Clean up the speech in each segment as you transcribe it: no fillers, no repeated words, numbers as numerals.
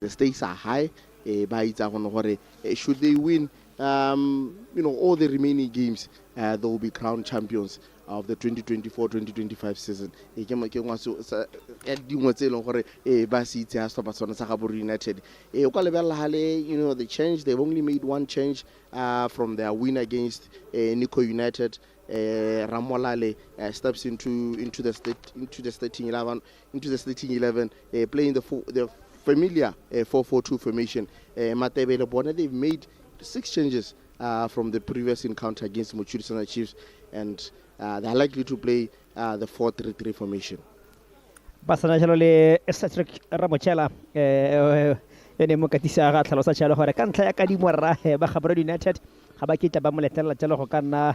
The stakes are high. Should they win, all the remaining games, they will be crowned champions of the 2024-2025 season. United. The change, they've only made one change from their win against Nico United. Ramolale steps into the starting 11, playing the familiar 4-4-2 formation. Matebele, they've made 6 changes from the previous encounter against Mochudisana Chiefs, and they're likely to play the 4-3-3 formation. Basana le Cedric Ramochela ene mo katisa ga tlhalosa tshelo gore ka ntla ya ka dimorra ba Gaborone United ga ba kitla ba moletela tshelo go kana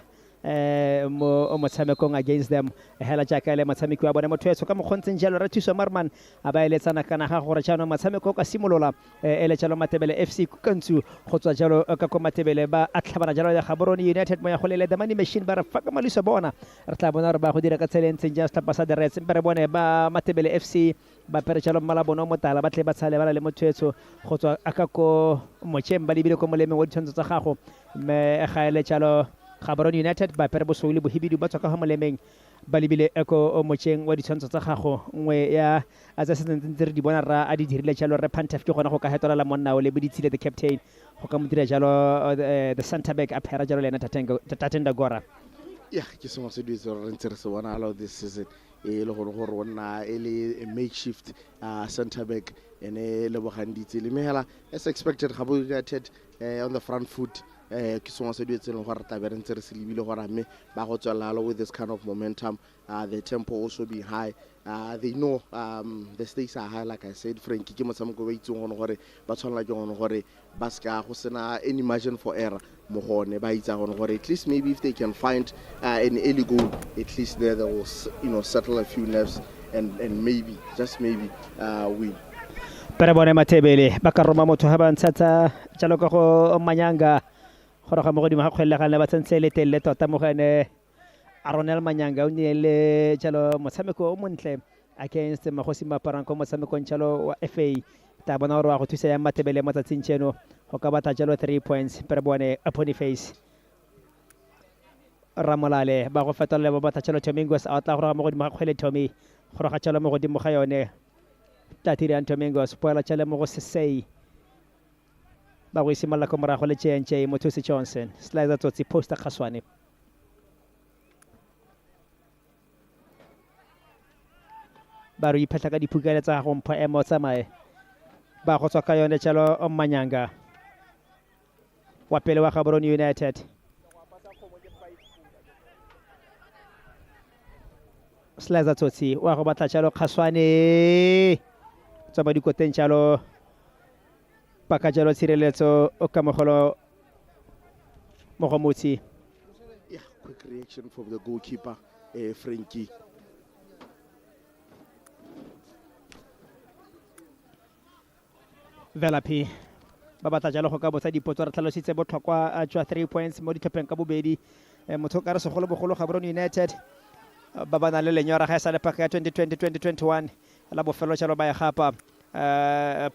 mo motshamekong against them hela jaaka le motshameki wa bone motho etso ka mogontseng jalo re thuso Marman a ba eletsana kana ga gore tshano motshameko ka simolola ele tshelo Matebele FC kantsu go tswa jalo ka ko Matebele ba a tlhabana jalo ya Gaborone United mo ya go lele the money machine ba re faka maliso bona re tla bona re ba go dira ka tselentseng just pasa the reds re bone ba Matebele FC ba pere jalo malabono mo tala ba tle ba tshale ba le motho etso go tswa aka ko mocheng ba libile ko moleme o ditshwantsho tsa gago me ga ele jalo Gaborone United ba pere bosole bohibidu ba tswa ka molemeng ba libile eko mocheng wa ditshwantsho tsa gago nngwe ya a tsa sentse re di bona ra a di dirile jalo re Pantef ke gona go ka hetola la monna o le boditshile the captain go ka mo dira jalo the center back a phera jalo lena Tatenda Gora. Yeah, ke se mo se ditse re ntse re se bona all this season le go rona a makeshift center back ene le boganditse le mehela as expected Gaborone United on the front foot. Ke sengwe se dietseng gore tabere ntse re se lebile gore mme ba go tswela with this kind of momentum, the tempo also be high. They know the stakes are high, like I said. Frankie ke motshameko ba itseng gore ba tshwanela ke gore ba ska go sena any margin for error mo gone ba itsa gore at least maybe if they can find an early goal, at least there they will settle a few nerves and maybe just maybe win. Pero bone Matebele ba ka roma motho ha ba ntshatsa jalo ka go Manyanga gore ga mo godimo ga kgwelegang le ba tsentse le telle tota mo gane Aronel Manyanga o le jalo motshameko o montle against Magosi Maparanko motshameko ntshalo wa FA ta bona gore wa go thusa ya Matebele mo tsatsing tseno go ka batla jalo 3 points pero bone Boniface Ramolale ba go fetola ba batla jalo Tomingos a tla gore ga mo godimo ga kgwele Tommy gore ga jalo mo godimo ga yone Tatiri Tomingos poela jalo mo go sesei ba go isimalla ko morago le J&J Mothusi Johnson slider tsotsi poster khaswane ba re iphetla ka dipukele tsa go mpha emo tsamae ba go tswa ka yone tshelo o Manyanga wa pele wa Gaborone United slider tsotsi wa go batla tshelo khaswane tsama dikoteng tshelo Pakajalo Sireletso Okamogolo Mogomotsi. Yeah, quick reaction from the goalkeeper, Frankie. Velapi Babata jalo go ka botsa dipotso re tlhalositse botlhokwa a jwa 3 points mo ditlhopheng ka bobedi motho ka re segolo bogolo Gaborone United ba bana le lenyora ga sa le paka ya 2020-2021 la bofelo jalo ba ya gapa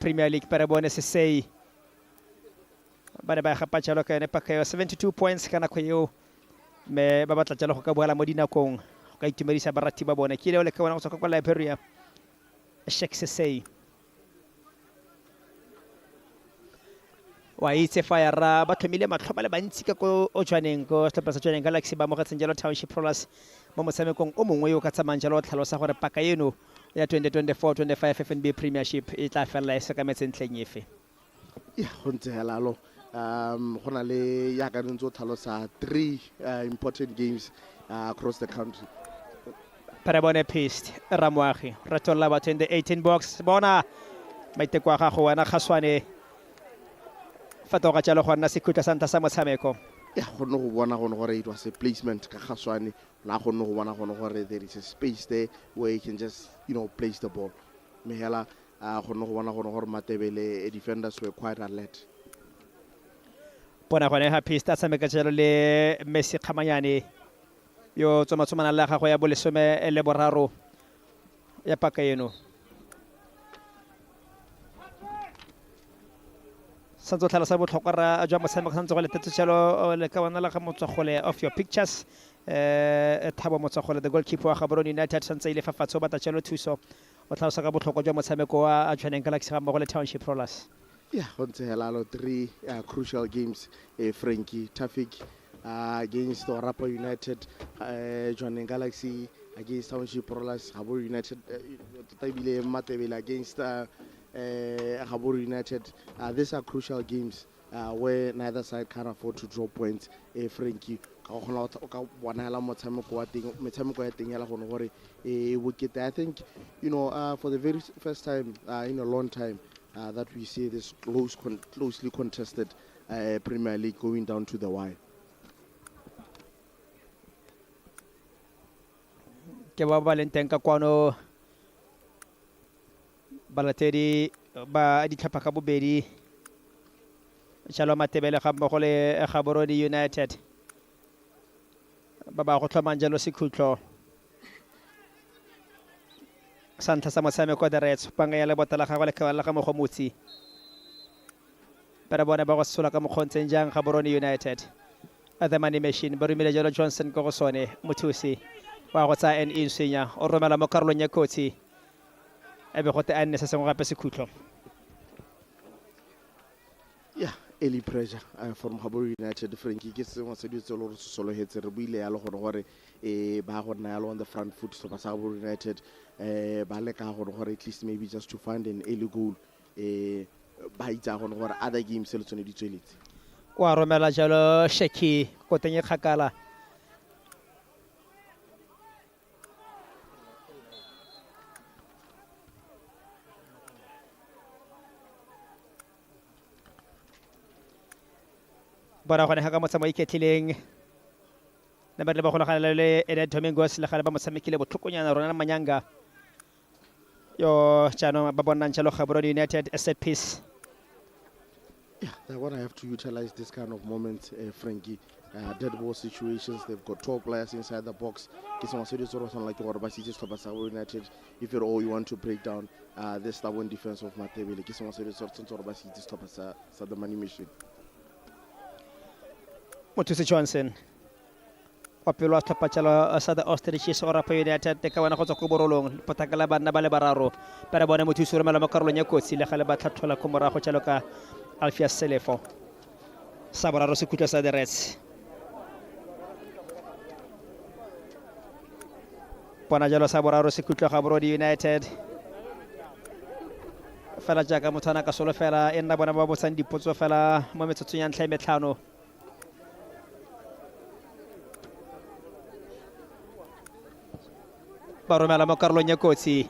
Premier League para bone se sei ba ba gapa jalo ka ene paka ya 72 points kana go yo me ba batla jalo go ka boela mo dinakong go ka itumedisa barati ba bone ke le le ka bona go tswa kwa Liberia Sheikh se sei wa itse fire ra ba thomile matlhoba le bantsi ka ko o tshwaneng ko setlhopha sa tshwaneng Galaxy ba mo gatseng jalo Township Plus mo motshamekong o mongwe yo ka tsamang jalo tlhalosa gore paka eno ya 2024-25 Fnbb Premiership e tla fela e sekametse ntleng efe ya go ntse helalo go na le ya ka ntse o tlhalosa 3 important games across the country. Parabone pist Ramoagi retolla batho in the 18 box bona maiteko a gago wena Khaswane fatoga tshelo go nna sekhutlha santa sa motshameko ya go no go bona gore it was a placement ka Khaswane la go no go bona gore there is a space there where you can just place the ball mehela go no go bona gore Matebele defenders were quite alert bona gone ha pista tshameka tshelo le Messi Khamanyane yo tsoma la gago ya bolesome le boraro ya paka eno santse o tlhalosa botlhokwa ra jwa motshameko santse go letetse jalo le ka bona la ga motswagole of your pictures Thabo Motswagole the goalkeeper wa Gaborone United santse ile fafatso ba tjalo thuso o tlhalosa ka botlhokwa jwa motshameko wa Tshwaneng Galaxy ga mogole Township Rollers. Yeah, on helalo 3 crucial games Frankie Tafik against Orapa United, Tshwaneng Galaxy against Township Rollers, Gaborone United Matebele against Gaborone United. These are crucial games where neither side can afford to draw points. Frankie I think, for the very first time in a long time that we see this closely contested Premier League going down to the wire. Ke ba balenteng ka kwano balatedi ba ditlhopha ka bobedi Jalo Matebele ga mmogo le Gaborone United ba ba go tlhomang jalo sekhutlo sa ntlha sa motshameko the Reds panga ya lebota la gagwe le ka la ga mogomotsi pero bona ba go sola ka mokgontseng jang Gaborone United the money machine ba rumile jalo Johnson go sone mothusi wa go tsa en insenya o romela mo karolong ya kotsi e be go te anne se sengwe gape sekhutlo. Yeah, early pressure from Gaborone United. Frankie ke sengwe se ditse lo solo hetse re buile ya le gore ba go nna ya on the front foot so ba sa Gaborone United ba le ka gore at least maybe just to find an early goal ba itsa gore other games le tsone di tsweletse wa romela jalo Sheki go tenye kgakala bara gone ga motsamo iketlileng na ba le ba go lagana le Domingos le gale ba motsamekile botlhokonyana rona manyanga yo jano ba bona ntshalo Gaborone United a set piece. Yeah, they're going to have to utilize this kind of moments, Frankie. Dead ball situations, they've got 12 players inside the box. It's not like United. If at all you want to break down the stubborn defense of Matebele, it's the money machine. Motusi Johnson wapelo a tlhopha jalo sa the Ostriches Orapa United ka wana go tswa ko borolong potakala bana ba le bararo pere bona mothusi o romela mo karolong ya kotsi le gale ba tlhathola ko morago jalo ka Alfias Selefo sa boraro se khutla sa the Reds bona jalo sa boraro se khutla Gaborone United fela jaaka mothana ka solo fela e nna bona ba botsang dipotso fela mo metsotsong ya ntlha metlhano ba romela mo karolong ya kotsi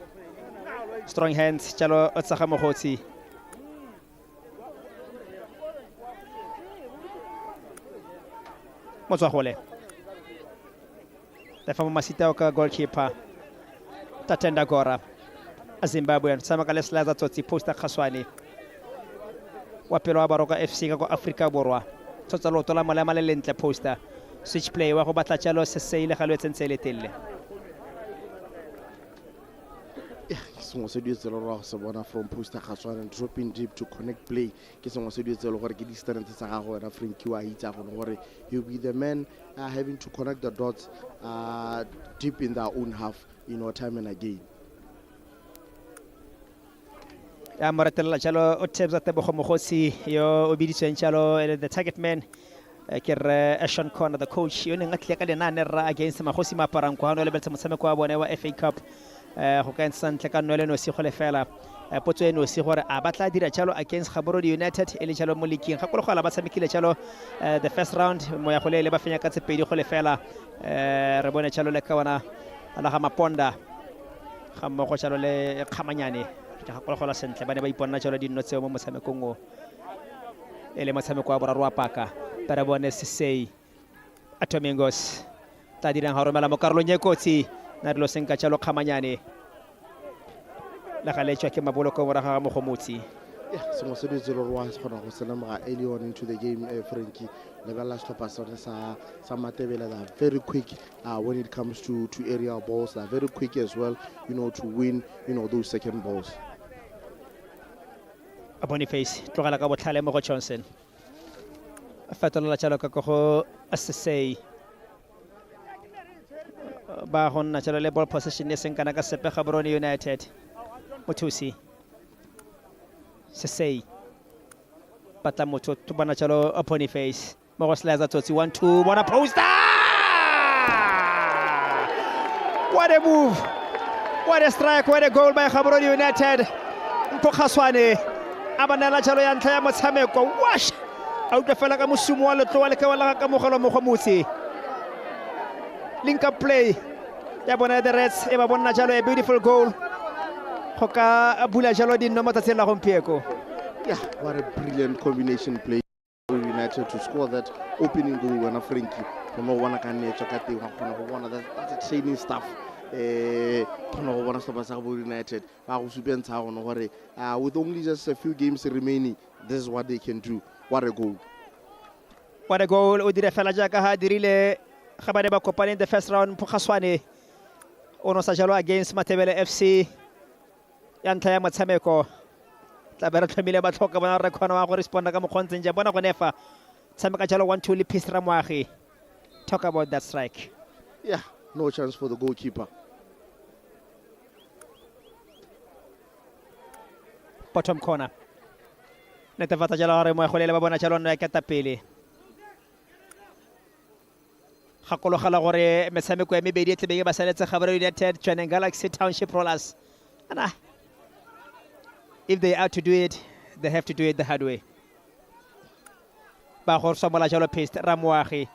strong hands jalo o tsaga mogotsi Motswagole tefa mo masita ka goalkeeper Tatenda Gora a Zimbabwean sama ka leslaza tsotsi posta khaswane wa pelo wa baroka FC ka go Africa Borwa tsotsa loto la malama le lentle poster switch play wa go batla jalo se seile ga lwetsentse le telle. From poster and dropping deep to connect play. He'll be the man having to connect the dots deep in their own half, time and again. Moratella jalo o tsebza tebo go mogotsi yo o biditsweng jalo the target man ke re Ashon Corner the coach yo neng a tleka le nane ra against magosi maparang kwa no le betsa motshameko wa bone wa FA Cup go ka ntse ntle ka nole no se go le fela potso eno se gore a batla dira jalo against Gaborone United ele jalo mo leaking ga go la ba tshamekile jalo the first round mo ya go le ba fenya ka tsepedi go le fela re bone jalo le ka wana la ga maponda ga mo go jalo le khamanyane ga go la sentle ba ne ba iponna jalo dinno tseo mo motshamekong o ele motshameko wa boraro wa paka para bone sesei Domingos ta dirang ha romela mo karolong ya kotsi na lo senka jalo khamanyane la gale tswa ke maboloko mo raga mo gomotsi. Yeah, so most of the was early on into the game, Frankie. Lebala sa Matebele are very quick when it comes to aerial balls. They're very quick as well, to win, those second balls. Boniface tlogela ka botlhale mo go Johnson fetolela jalo ka go Sesei ba go nna jalo le ball possession e seng kana ka sepe Gaborone United Mothusi Sesei batla motho to bona jalo Boniface mo go slicer tsotsi 1-2 bona poster. What a move, what a strike, what a goal by Gaborone United. Mpokhaswane abanela jalo ya ntlha ya motshameko wash out fela ka mosumo wa letlo wa le ka wala ka mogelo mo go motse link up play ya bona the Reds e ba bona jalo a beautiful goal go ka bula jalo di nomoro tsa tsela gompieko. Yeah, what a brilliant combination play United to score that opening goal when Frankie from one can nature ka teng one of that training staff United with only just a few games remaining, this is what they can do. What a goal. What a goal. O dire fela jaaka ha dirile ga ba ne ba kopane in the first round Mpokhaswane ono sa jalo against Matebele FC ya ntlha ya motshameko tla be re tlhomile ba tlhoka bona re khona wa go responda ka mokgontseng ja bona go nefa tshameka jalo 1-2 le Peace Ramoagi. Talk about that strike. Yeah, no chance for the goalkeeper. Bottom corner netefatsa jalo gore mo golele ba bona jalo nna ka tapele gakologa gore metshameko ya mebedi e tlebe ba saletse Gaborone United joining Galaxy Township Rollers. And if they are to do it, they have to do it the hard way. Ba go somola jalo Peace Ramoagi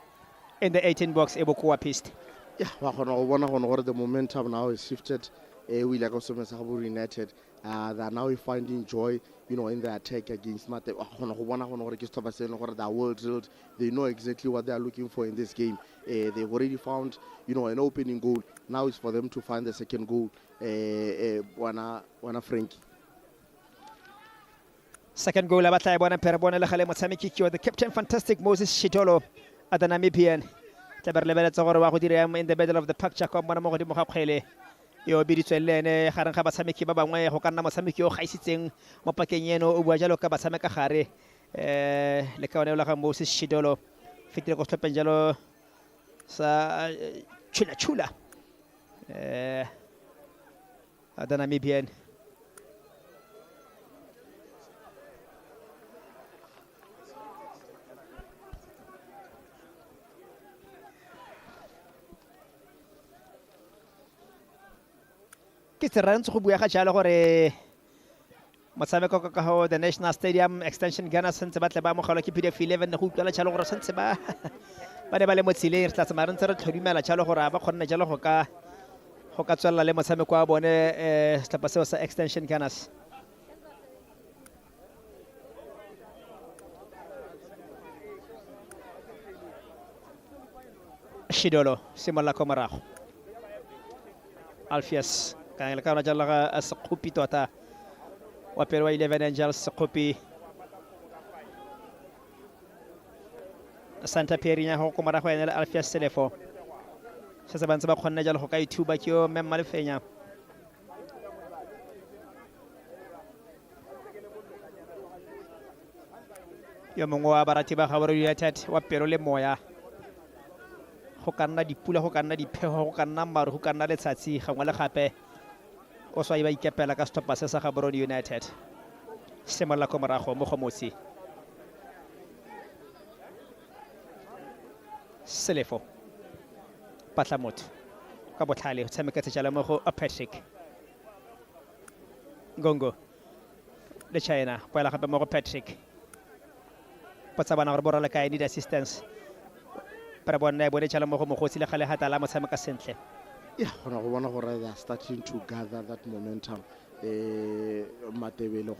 in the 18 box e bokoa Peace. Yeah, the momentum now is shifted. We like also Gaborone United. They are now finding joy, in the attack against Mate. They are well drilled. They know exactly what they are looking for in this game. They've already found, an opening goal. Now it's for them to find the second goal. Wana Frankie. Second goal abatla bona Perebona le gale motshameki ke the captain fantastic Moses Shitolo at the Namibian. Taberlebeletsa gore wa go dira in the middle of the park Jacob bona mo go di mo ga kgwele. Yo biditswelene gareng ga batshameki ba bangwe go ka nna motshameki yo gaisitseng mo pakeng eno o bua jalo ka batshameka gare le ka ona ga Moses Shidolo fitile go tlhopeng jalo sa chula ada Namibian ke tsherantse go bua ga jalo gore motshameko ka ho the National Stadium extension Ghana sentse ba tle ba mogalo ke PDF 11 go utlwala jalo gore sentse ba ne ba le motsile re tla tsama re ntse re tlhodimela jalo gore ba kgonne jalo go ka tswella le motshameko wa bone setlhopha seo sa extension Ghana's. Shidolo simolla ko morago Alpheus ka le ka ona jalo ga Sekhupi tota wa pele wa 11 Angels Sekhupi Santa Pierina go komara go ena le Alpheus Selefo se se bantse ba kgonne jalo go ka ithuba ke yo Mem Malefenya yo mongwe wa barati ba Gaborone United wa pelo le moya go ka nna dipula go ka nna diphego go ka nna maru go ka nna letsatsi gangwe le gape o swa iba ikepela ka stoppa se sa Gaborone United semolla ko morago mo go motsi Selefo patla motho ka botlhale go tshameka tsela mo go Patrick Ngongo le China poela gape mo go Patrick potsa bana gore borale ka need assistance para bona bone tsela mo go mogotsi le gale hata la motshameka sentle. Yeah, they are starting to gather that momentum. Matebele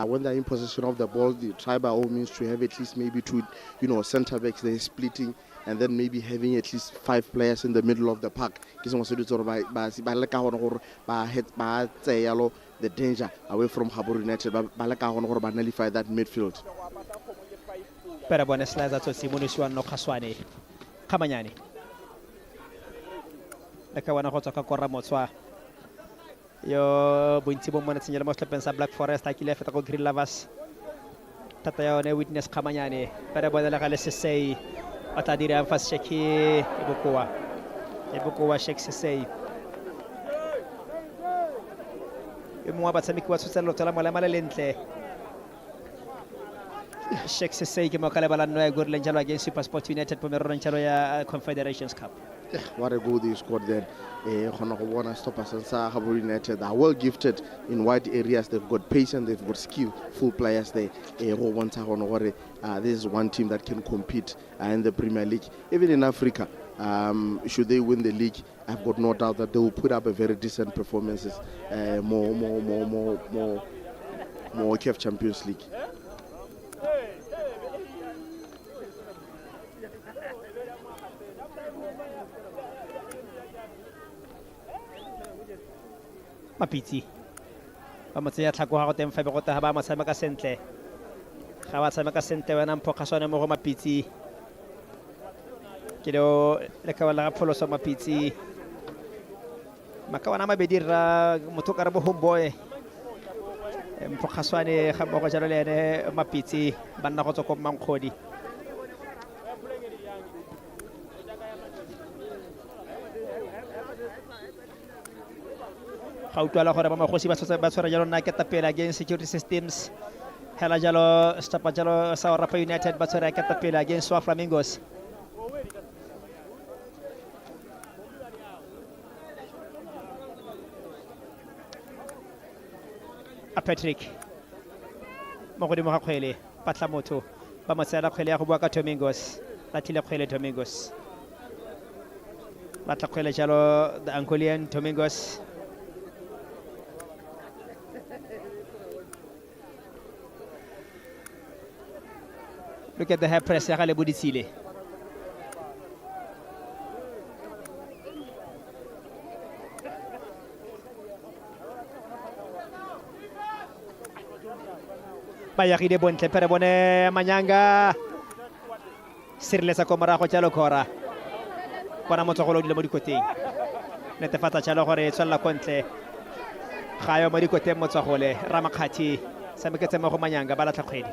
when they're in possession of the ball, they try by all means to have at least maybe two, center backs. They're splitting and then maybe having at least 5 players in the middle of the park. The danger away from Gaborone United. Nullify that midfield. Pero bona sliza to Simonisiwa no Khaswane. Kamanyani. Le ka wana go tsaka kora motswa yo bontsi bo mona tsenyela mo setlhopheng sa Black Forest a kile feta go Green Lovers thata ya one witness khamanyane pere bonela ga le sesei o tla dira fast check e bokoa check sesei e mongwe batshameki wa tshotse lotso la molema le lentle check sesei ke mo ka lebalano ya go rileng jalo against Super Sport United po mererong jalo ya Confederations Cup. What a goal they scored then. Stoppers and Gaborone United are well gifted in wide areas. They've got pace and they've got skillful players there. This is one team that can compete in the Premier League. Even in Africa, should they win the league, I've got no doubt that they will put up a very decent performances. More CAF Champions League. Mapitsi ba motseya tlhako ga go teng fa be go ta ba matshameka sentle ga ba tshameka sentle wena mpho khaswane mo go Mapitsi ke do le ka la pholoso Mapitsi makawana mabedi ra motho ka re bo homeboy mpho khaswane ga mo go jalo le ene Mapitsi ba nna go tswa ko Mankgodi ga utlwala gore ba magosi ba tshwara jalo nna ke tapela against Security Systems hela jalo stapa jalo sa Rapa United ba tshwara ke tapela against Swa Flamingos a Patrick mo godimo ga kgwele patla motho ba motsela kgwele ya go bua ka Domingos la tile kgwele Domingos ba tla kgwele jalo the Angolan Domingos. Look at the high press ya gale boditsile ba yagile bontle pere bone Manyanga sireletsa ko morago tša lokora bona motsogolo dile mo dikoteng netefatsa tšalo gore e tswelela kontle ga yo mo dikoteng motsogole Ramakgati sameketse mo go Manyanga ba latla kgwedi.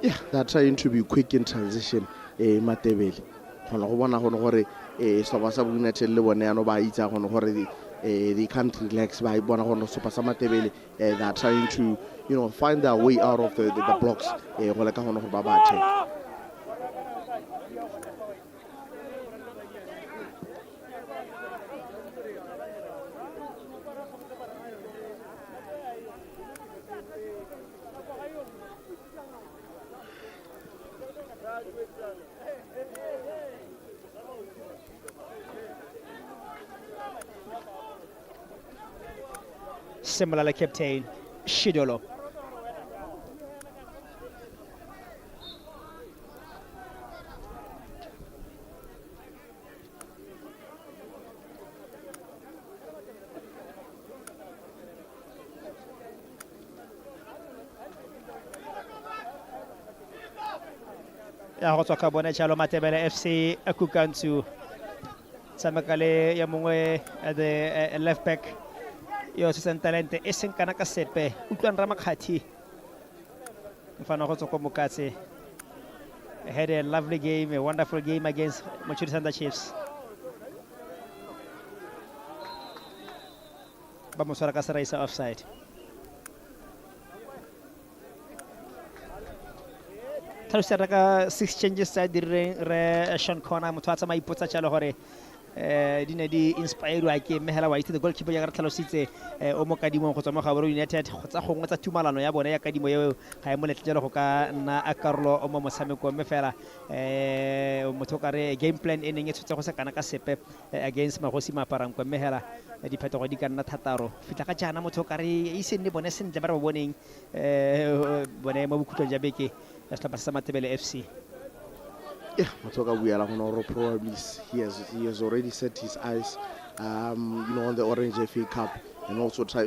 Yeah, they're trying to be quick in transition. Matebele. United they can't relax by Super Matebele. They're trying to, find their way out of the blocks. Similarly, captain Shidolo. Ya go tswa ka bona jalo Matebele FC a kukantshu tsamakale ya mongwe the left back yo se talente e seng kana ka sepe utlwan Ramakgati mfana go tswa ko Mokatse had a lovely game, a wonderful game against Mochudi Santa Chiefs. Bamusora ka sera isa offside. Thalusera ka 6 changes sa dire re Sean Corner motho a tsama ipotsa tshalo gore di ne di inspire wa ke mehela wa itse the goalkeeper ya re tlhalositse o mo kadimo go tswa mo Gaborone United go tsa gongwe tsa tumalano ya bone ya kadimo yeo ga e mo letlelo go ka nna a karolo o mo motshameko mme fela motho ka re game plan e neng e tshotse go se kana ka sepe against Magosi Maparang kwa mehela diphetogo di ka nna thataro fitla ka jana motho ka re e senne bone sentle ba re boneng bone mo bokhutlong ja beke ya sa Matebele FC. Yeah, probably he has already set his eyes, on the Orange FA Cup, and also try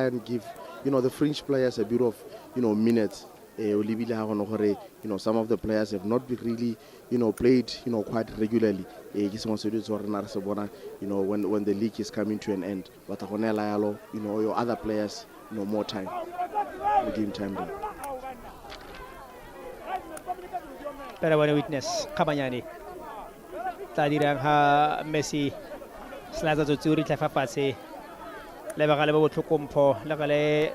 and give, the French players a bit of, minutes o lebile ha gone gore some of the players have not been really played quite regularly ke sengwe se ditse gore rena re se bona when the league is coming to an end but go nela yalo your other players more time game time then. Pero bueno, witness Kabanyani tla dirang ha Messi slaza tsotsuri tla fafatse le ba gale bo tlhokompho le gale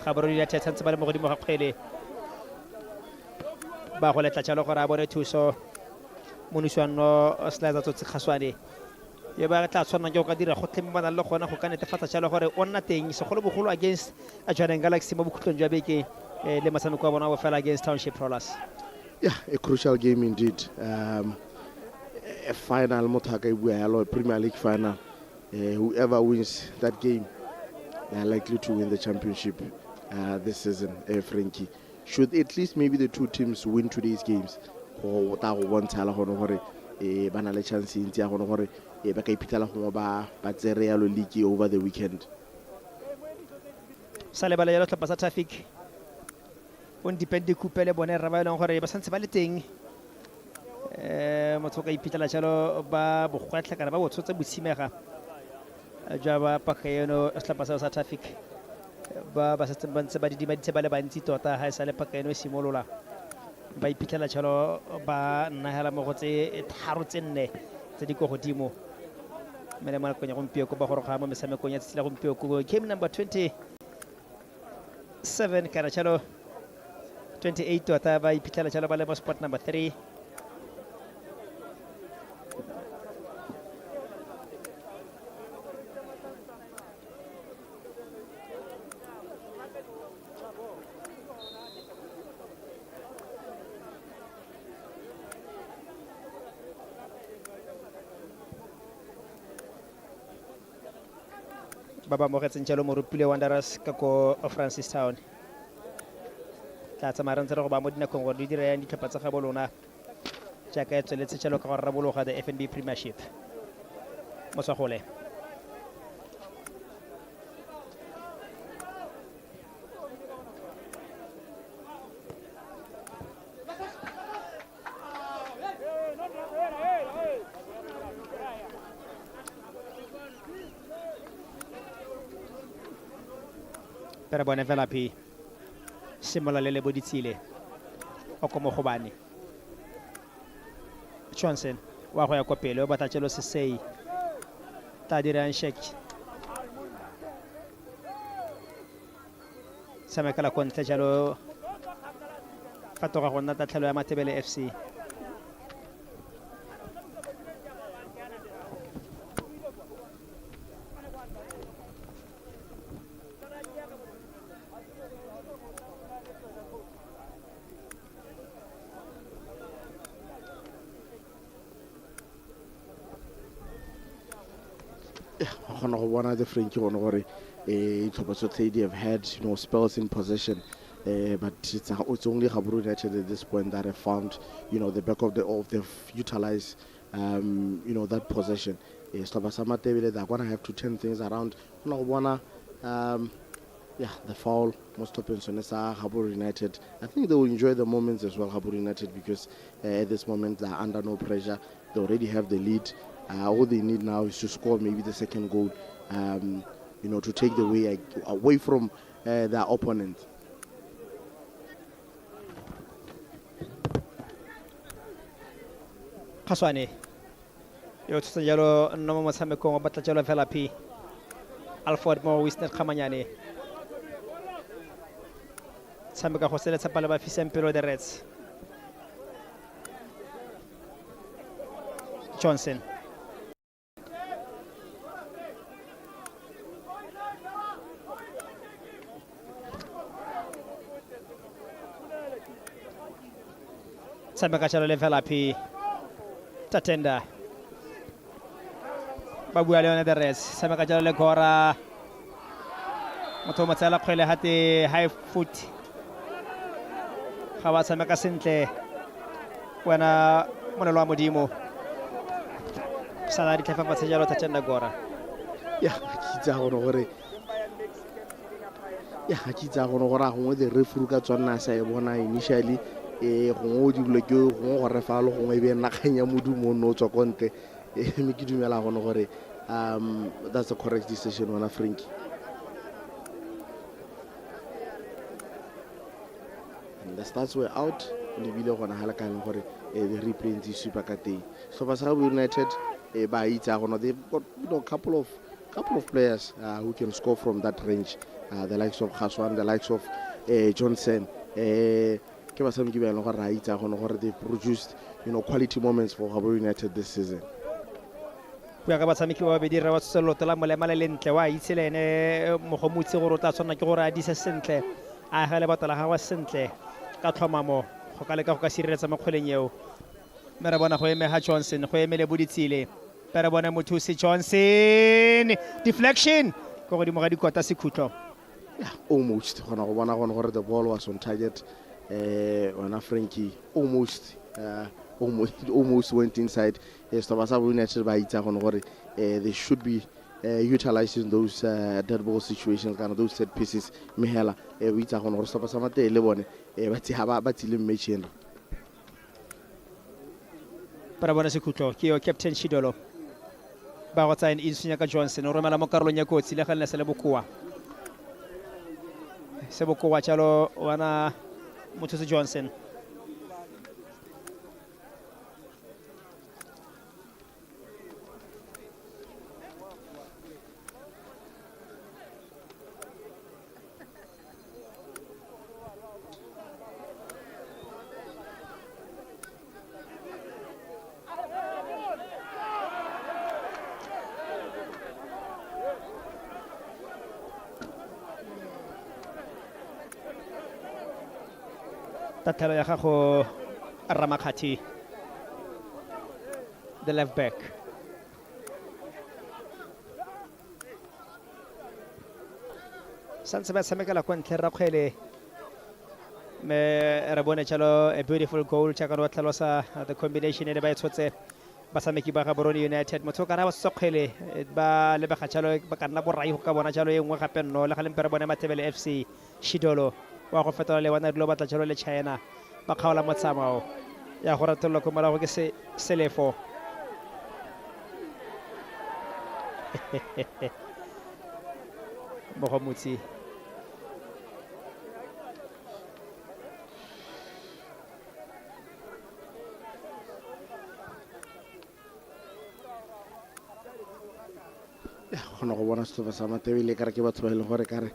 Gaborone ya tshantse ba le mo godimo ga kgwele ba go letla tshalo gore a bone thuso moniswano slaza tsotsi khaswane ye ba tla tshwana ke go ka dira go tlhemmana le gona go ka netefatsa tshalo gore o nna teng segolo bogolo against a Jwaneng Galaxy mo bokhutlong jwa beke le matshameko a bona go fela against Township Rollers. Yeah, a crucial game indeed. A final a Premier League final. Whoever wins that game, they are likely to win the championship this season. Frankie, should at least maybe the two teams win today's games, or one tala honore banale chance in tia honore ba ka ipitala go ba tsere ya lo league over the weekend. Sale bala ya tlhapa sa traffic. On depende coupele bone ra ba ile gore ba santse ba le teng motho ka ipitala jalo ba bogwatla kana ba botsotse botshimega jwa ba pakeno slapa sa traffic ba setse ba ntse ba di ba le bantsi tota ha isa le pakeno simolola ba ipitala jalo ba nna hela mo go tse 3 tse 4 tse di go godimo mele mo nakong ya gompieko ba go roga mo mesamekong ya tsela gompieko game number 27 kana jalo 28 tota ba ipitala jalo ba le mo spot number 3 baba mo getsen jalo mo rupile Wanderers ka ko Francis Town tla tsamaya re go ba mo dinakong gore di dira yang ditlhopha tsa gabo lona jaaka e tsweletse jalo ka go rabologa the Fnbb Premiership mo tsagole pero bone fela phi simola le boditsile o ko mo go bane Johnson wa go ya kwa pele o batla tshelo se sei ta dira shek sama kala kontle jalo fatoga go nna tatlhelo ya Matebele FC The French they have had spells in possession, but it's only Gaborone United at this point that have found the back of they've utilized that possession. Matebele, they're gonna have to turn things around. The foul most open Gaborone United. I think they will enjoy the moments as well, Gaborone United, because at this moment they're under no pressure. They already have the lead. All they need now is to score maybe the second goal, to take the way away from their opponent. Khaswane yo tsajalo no mo tshameko mo batla jalo fela phi Alfred mo Wisner Khamanyane tshameka go seletsa pala ba fisempelo the Reds Johnson tshameka jalo le fela phi Tatenda babua le yone the Reds tshameka jalo le Gora motho matsala kgwele hate high foot ga ba tshameka sentle wena monelo wa modimo salari tlefa jalo Tatenda Gora kitsa gore ya ga ke itsa gone gore a gongwe the referee ka tswana sa e bona initially gongwe o dibile ke gongwe go refa le gongwe e be nakgang ya modumo o nne o tswa kontle mme ke dumela gone gore that's the correct decision wona Frankie. And the stats were out le bile gona ga le ka gore the replay ntse super ka teng so sa Gaborone United ba itsa gone they've got couple of players who can score from that range, the likes of Khaswan, the likes of Johnson. Ke ba sam ke ba gore ra itsa gone gore they produced quality moments for Gaborone United this season. ya ka batshameki ba be dira wa tselotela molema le lentle wa itselene mogomutse gore o tla tsona ke gore a dise sentle a ga le batla ga wa sentle ka tlhomamo go ka leka go ka sireletsa mokgweleng eo mme re bona go eme ha Johnson go emele boditsile pere bona mothusi Johnson deflection go godimo ga dikota sekhutlo. Yeah, almost gona go bona gore the ball was on target wona Frankie almost went inside. Gaborone United ba itsa gone gore they should be utilizing those dead ball situations, kind of those set pieces. Mehela we itsa gone gore Matebele le bone ba tsile match ena. Para bona sekhutlo ke yo captain Shidolo ba go tsaya insunya ka Johnson o romela mo karolong ya kotsi le ga nne se le bokoa jalo wana mothusi Johnson. Tatalo ya gago Ramakhathi, the left back. Santse ba tshamekela kwa ntle ra kgwele me re bone jalo a beautiful goal tsa ka no tlhalosa the combination e ba itshotse basameki ba Gaborone United motho ka ra ba sokgele ba le ba gachalo ba kana borai go ka bona jalo e nngwe gape nno le ga lempe re bone Matebele FC Shidolo wa go fetola le wana dilo batla jalo le China ba kgaola motsamao ya go ratolola ko mara go ke selefo mogomutsi gona go bona setlhopha sa Matebele ka re ke batho ba ile gore ka re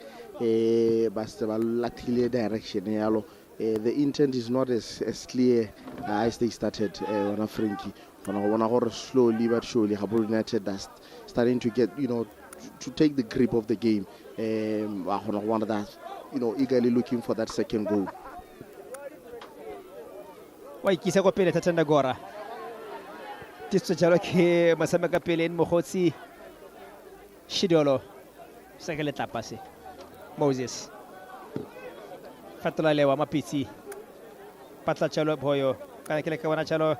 ba se ba lathile direction yalo. The intent is not as clear as they started on Frankie. Gona go bona gore slowly but surely Gaborone United is starting to get to take the grip of the game. Gona go bona that eagerly looking for that second goal. wa ikisa go pele Tatenda Gora titso jalo ke masameka pele en mogotsi Shidolo sekele tlapase Moses fatola lewa mapitsi patla jalo boyo kana ke le ka bona jalo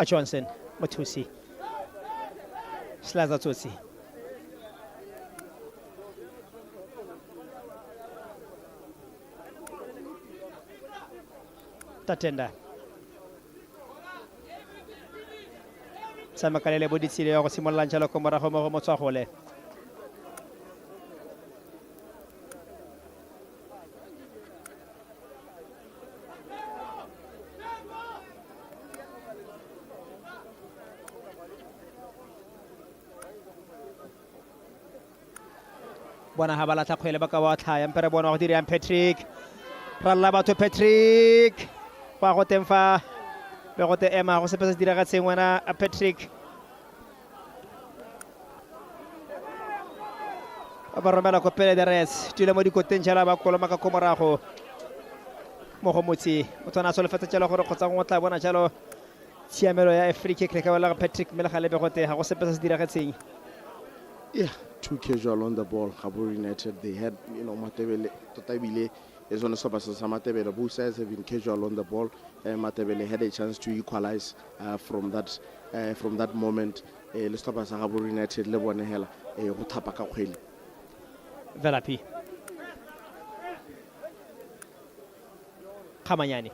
a Johnson Matusi Slaza Tutsi Tatenda sama kalele boditsile ya go simolla ntšha ko morago mo go motswagole bona ha bala tlhakgwele ba ka wa tlhaya mpere bona go dira Patrick ralla batho Patrick ba go temfa be go te ema go sepetsa dira ga tseng wena Patrick ba romela ko pele the rest tile mo dikoteng jala ba koloma ka komorago mogomotsi o tswana solofetsa jalo gore kgotsa go tla bona jalo tshiamelo ya free kick le ka wala Patrick Melegalebe gote ga go sepe se diragetseng. Yeah, too casual on the ball. Gaborone United, they had, Matebele, Totabile is on the surface of Matebele. Both sides have been casual on the ball. Matebele had a chance to equalize from that moment. Let's stop as Gaborone United, Lebone Hela, Hutapaka Kweli. Velapi. Kamanyani.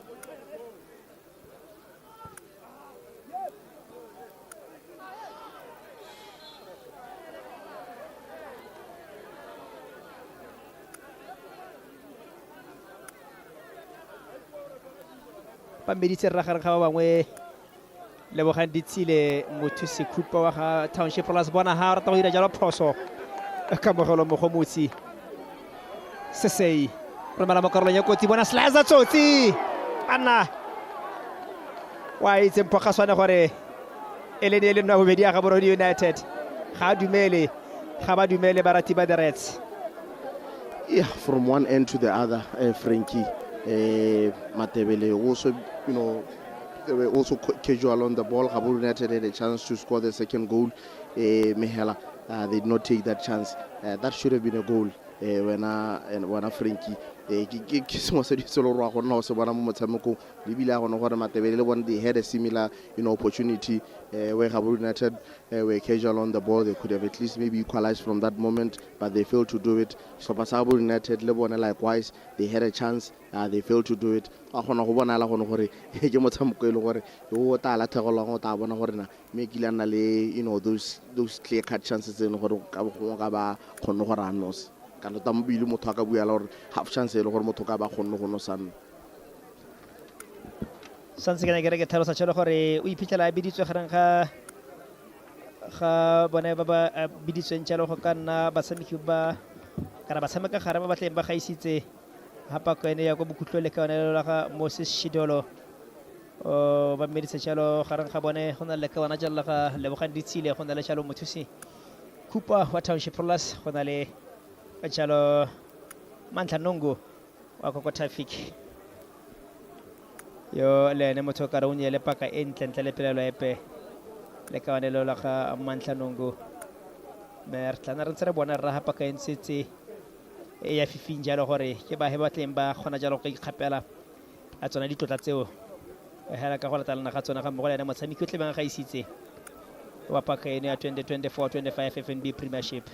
Pambeditse ragare ga ba bangwe Lebogang Ditsile mothusi khupa wa ga Township Plus bona ha rata go dira jalo phoso ka mogelo mogomotsi Sesei romela makarolo ya kotsi bona slicer tsotsi ana wa itse mphoga swane gore ele nna bobedi ya Gaborone United ga dumele ga ba dumele barati ba the Reds. Yeah, from one end to the other, Frankie, Matebele also, they were also casual on the ball. Gaborone United had a chance to score the second goal. Mehela, they did not take that chance. That should have been a goal. When Frankie, they had a similar opportunity where Gaborone United were casual on the ball. They could have at least maybe equalized from that moment, but they failed to do it. So Gaborone United likewise, they had a chance, they failed to do it. Those clear cut chances kana tambile motho ka buela gore half chance le gore motho ka ba khonne go no san santse ke tlhalosa tshelo gore o iphitlhela biditswe gareng ga bone ba ba biditsweng tshelo go ka nna batshameki ba kana batshameka gare ba batleng ba gaisitse hapa ko ene ya go bokutlo le ka ona la ga Moses Shidolo ba meditse tshelo gareng ga bone go na le ka bona jalla ga Lebogang Ditsile go na le tshelo mothusi Kupa wa Township Plus go na le Chalo Mantla Nongo wa ko traffic yo le ne motho ka raunye le paka entle le pelelo epe le ka wanelo la ga Mantla Nongo mer tlana re tsere bona ra paka entsetse e ya fifinja le gore ke ba he batleng ba gona jalo go ikgapela a tsona ditlotla tseo hela ka go latana ga tsona ga mo go le ne motshameki o tlebang ga isitse wa paka ene ya 2024-25 Fnbb Premiership.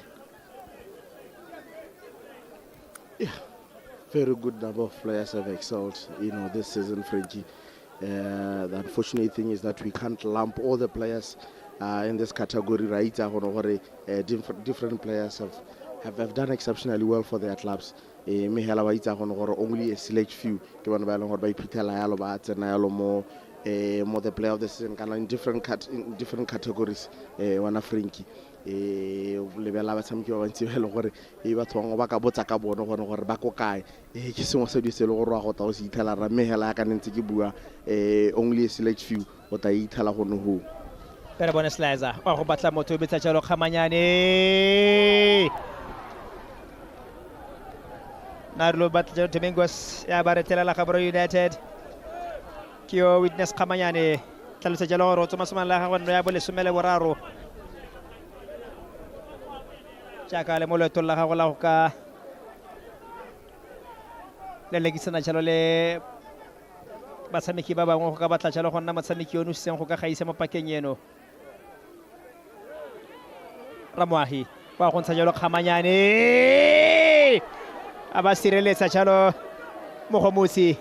Yeah, very good number of players have excelled, this season, Frankie. The unfortunate thing is that we can't lump all the players in this category, right? Different players have done exceptionally well for their clubs. Only a select few. More the player of the season in different categories. Frankie. Lebela batshameki ba bantsi ba le gore batho ba ka botsa ka bona gore ba ko kae ke sengwe se di se le gore wa go ta o se ithela ra mehela ya ka ntse ke bua only a select few o ta ithela go no ho pere bona slicer wa go batla motho o betsa jalo Khamanyane Narlo batla Domingos ya baretela la Gaborone United kio witness Khamanyane tlalosa jalo go tsoma soma la ga no ya bole somele boraro Chaka le moleto la gago la go ka le legisana jalo le batshameki ba bangwe go ka batla jalo go nna motshameki yo no seng go ka gaisa mo pakeng eno Ramoahi wa go ntsha jalo Khamanyane a ba sireletsa jalo mogomotsi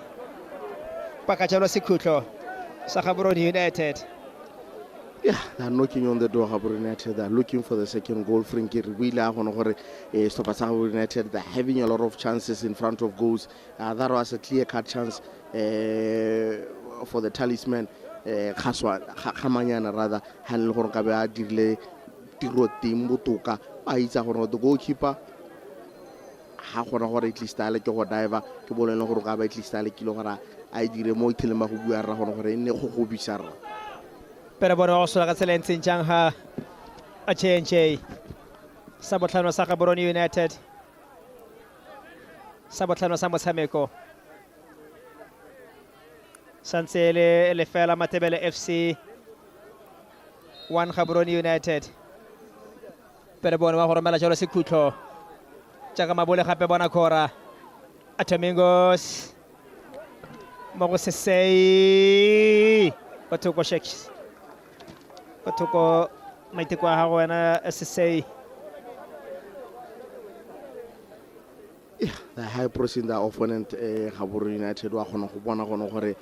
paka jalo sekhutlo sa Gaborone United. Yeah, they're knocking on the door. Gaborone United, they're looking for the second goal. Frankie Gaborone United, they're having a lot of chances in front of goals. That was a clear-cut chance for the talisman. Khamanyana rather, handle Horkabe Dirle Tiroti Mutuka. The goalkeeper. Ha gona gore at least ale ke go diver ke boleng gore ga ba at least ale kilogora a dire mo itlema go bua ra gona gore nne go go bisara. Pero bueno, so la tsela ntse ntjang ha a change sa botlhano sa Gaborone United sa botlhano sa motshameko santse le fela Matebele FC 1 Gaborone United pere bona ba go romela jalo sekhutlo jaaka mabole gape bona khora Atomingos mo go sesei bathoko shakes bathoko maiteko a gago wena sesei the high pressing the opponent Gaborone United wa gona go bona gona gore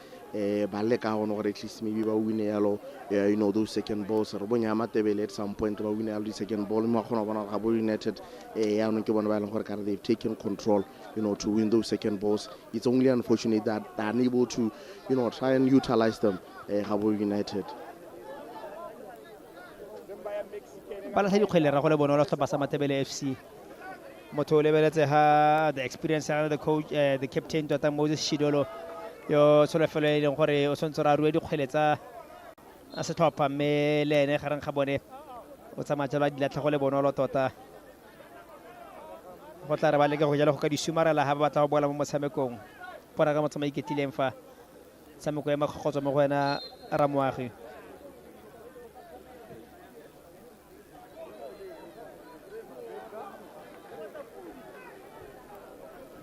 ba le ka gona gore at least maybe ba win yalo you know those second balls re bonya Matebele at some point ba win yalo the second ball mo gona bona Gaborone United ya no ke bona ba leng gore ka they've taken control you know to win those second balls. It's only unfortunate that they're unable to you know try and utilize them Gaborone United. Bala sa dikgwele ra go le bona lo tlhopha sa Matebele FC motho o lebeletse ha the experience of the coach the captain tota Moses Shidolo yo solefelo e leng gore o tshwanetse ra rue dikgwele tsa a se tlhopha mme le ene gareng ga bone o tsamaya jalo di latlha go le bonolo tota go tla re ba leke go jalo go ka di sumarela ha ba batla go boela mo motshamekong pora ka motsamai ketileng fa tshameko ya magogotso mo go wena Ramoagi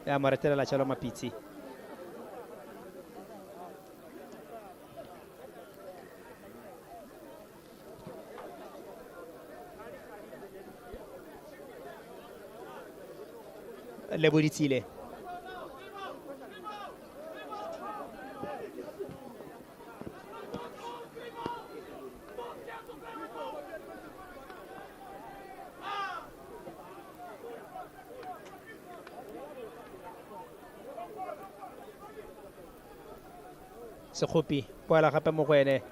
ya moretelela jalo Mapitsi le boditsile Sekgopi poela gape mo go ene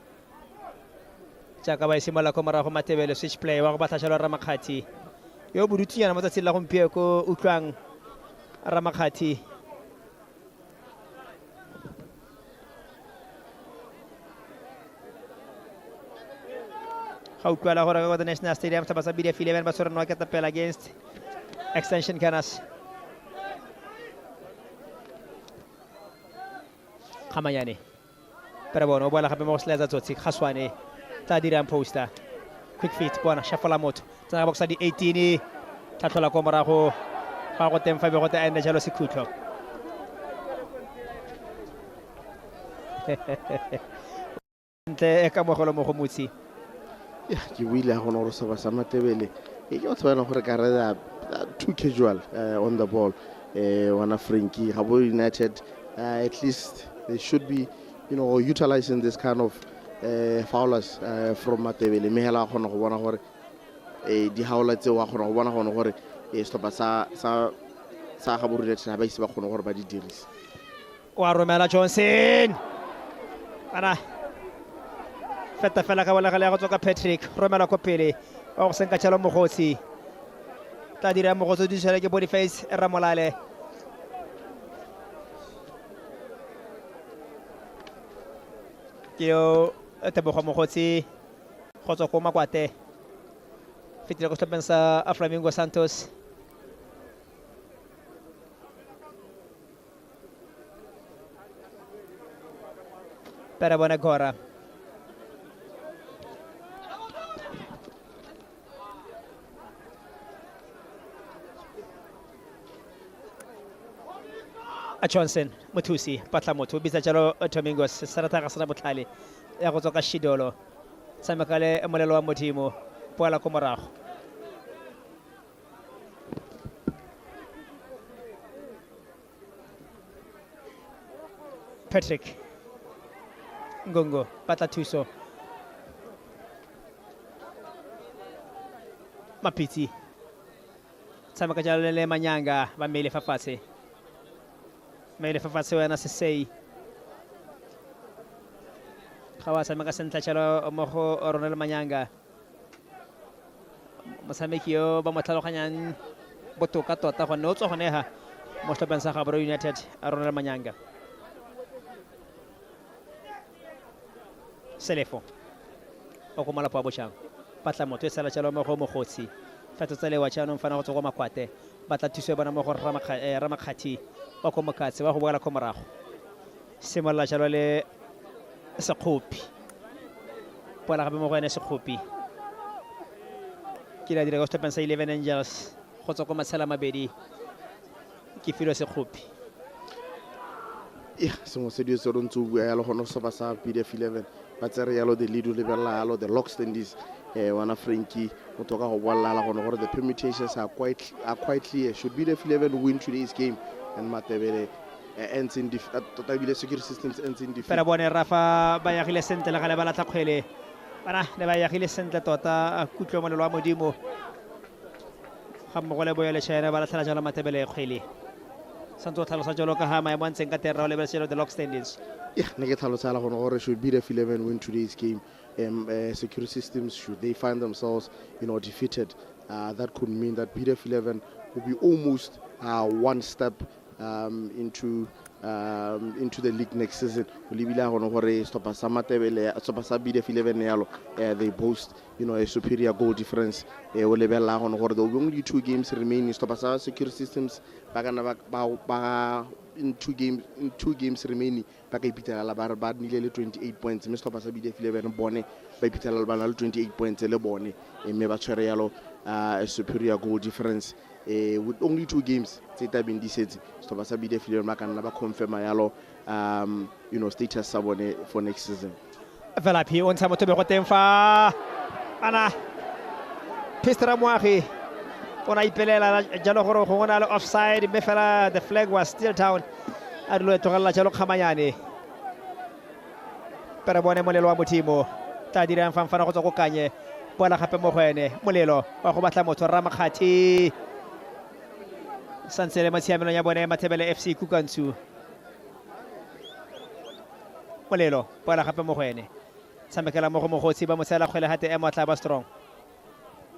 jaaka ba isimola ko morago Matebele switch play wa go batla jalo Ramakgati yo bodutinyana mo tsatsing la gompieno ko utlwang Ramakgati ga utlwala gore go the National Stadium sa BDF 11 ba tshwarana ke tapela against Extension Canas Khamanyane pero bona o boela gape mo go sletsa tsotsi Gaswane tla dirang poster quick feet bona shafola motho tsa boxa di 18 tlhatlhola ko morago ga go teng fa be go te ende jalo sekhutlo ntle ka mogolo mo go motsi ke buile gona gore se ba sa Matebele ke o tswana gore ka re too casual on the ball wana Frankie Gaborone United at least they should be you know utilizing this kind of foulers from Matebele me hela gona go bona gore di haula tse wa gona go bona gona gore stopa sa Gaborone United ba ise ba gona gore ba di dirise wa romela Johnson ana feta fela ka bola ga le go tsoka Patrick romela ko pele wa go senka tshelo mogotsi tla dira mogotsi di tshela ke Boniface Ramolale ke yo tebogo mogotsi go tswa ko Makwate fitile go tlhopeng sa Flamingo Santos para bona gora a Johnson Mothusi patla motho bitsa jalo Domingos sarata ga sana botlhale ya go tswa ka Shidolo tsamekale molelo wa modimo poela ko morago Patrick Ngongo patla thuso Mapitsi tsameka jalo le Manyanga ba mele fafatshe Mele fafatshe wena Sesei Khawasa maka sentla jalo mo go Ronel Manyanga mosameki yo ba motlhaloganyang botoka tota go ne o tswa go neha mo tlhopheng sa Gaborone United a Ronel Manyanga Selefo o go malapo a boshang patla motho e sala jalo mo go mogotsi fatso tsa lewa tshano mfana go tswa go Makwate batla thuso e bona mo go Ramakgati wa go Mokatse wa go boela ko morago simolla jalo le sekgopi pola gape mo go ene sekgopi ke la dira go stop and say 11 Angels go tswa go matshela mabedi ke filo sekgopi yeah sengwe se dio se re ntse o bua yalo gona go sa PDF 11 ba tsere yalo the lead o lebella yalo the lock standees wana Frankie o toka go bolla gona gore the permutations are quite clear. Should PDF 11 win today's game and Matebele ends in totally security systems ends in defeat. Pero bone Rafa ba yagile sentle la gale ba latla kgwele bana le ba yagile sentle tota a kutlo molelo wa modimo ga mo le boyele China ba latla jalo Matebele kgwele santo tlhalosa jalo ka ha ma mo ntseng ka terra o le bele the lock standings. Yeah, ne ke tlhalosa la gona gore should PDF 11 win today's game security systems, should they find themselves defeated, that could mean that PDF 11 will be almost one step into the league next season. They boast a superior goal difference. There will be only 2 games remaining. Security systems in two games remaining ba ka ipitela ba nile 28 points mme stop sa BDF 11 bone ba ipitela ba na le 28 points le bone mme ba tshwere yalo a superior goal difference with only 2 games tse been disetse stop sa BDF 11 ba kana ba confirm yalo status sa bone for next season. Vela phi o ntsha motho be go teng fa ana Pistra Moagi ona ipelela jalo gore go ngona le offside mme fela the flag was still down a dilo togela jalo khamanyane pero bone molelo wa motimo ta dirang fanfana go tswa go kanye bona gape mo go ene molelo wa go batla motho Ramakgathi santsele matsiamelo ya bone Matebele FC Kukantsu molelo bona gape mo go ene tshamekela mo go mogotsi ba motsela kgwele hate ema tla ba strong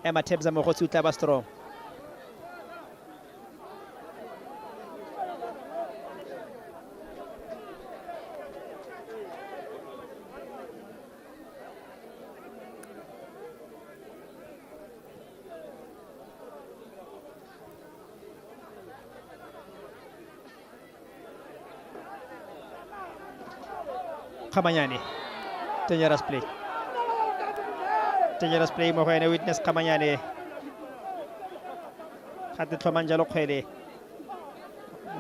ema tebza mo go tsutla ba strong Kamanyani dangerous play mo kaya witness Kamanyani hati tlhomanjalo kgwele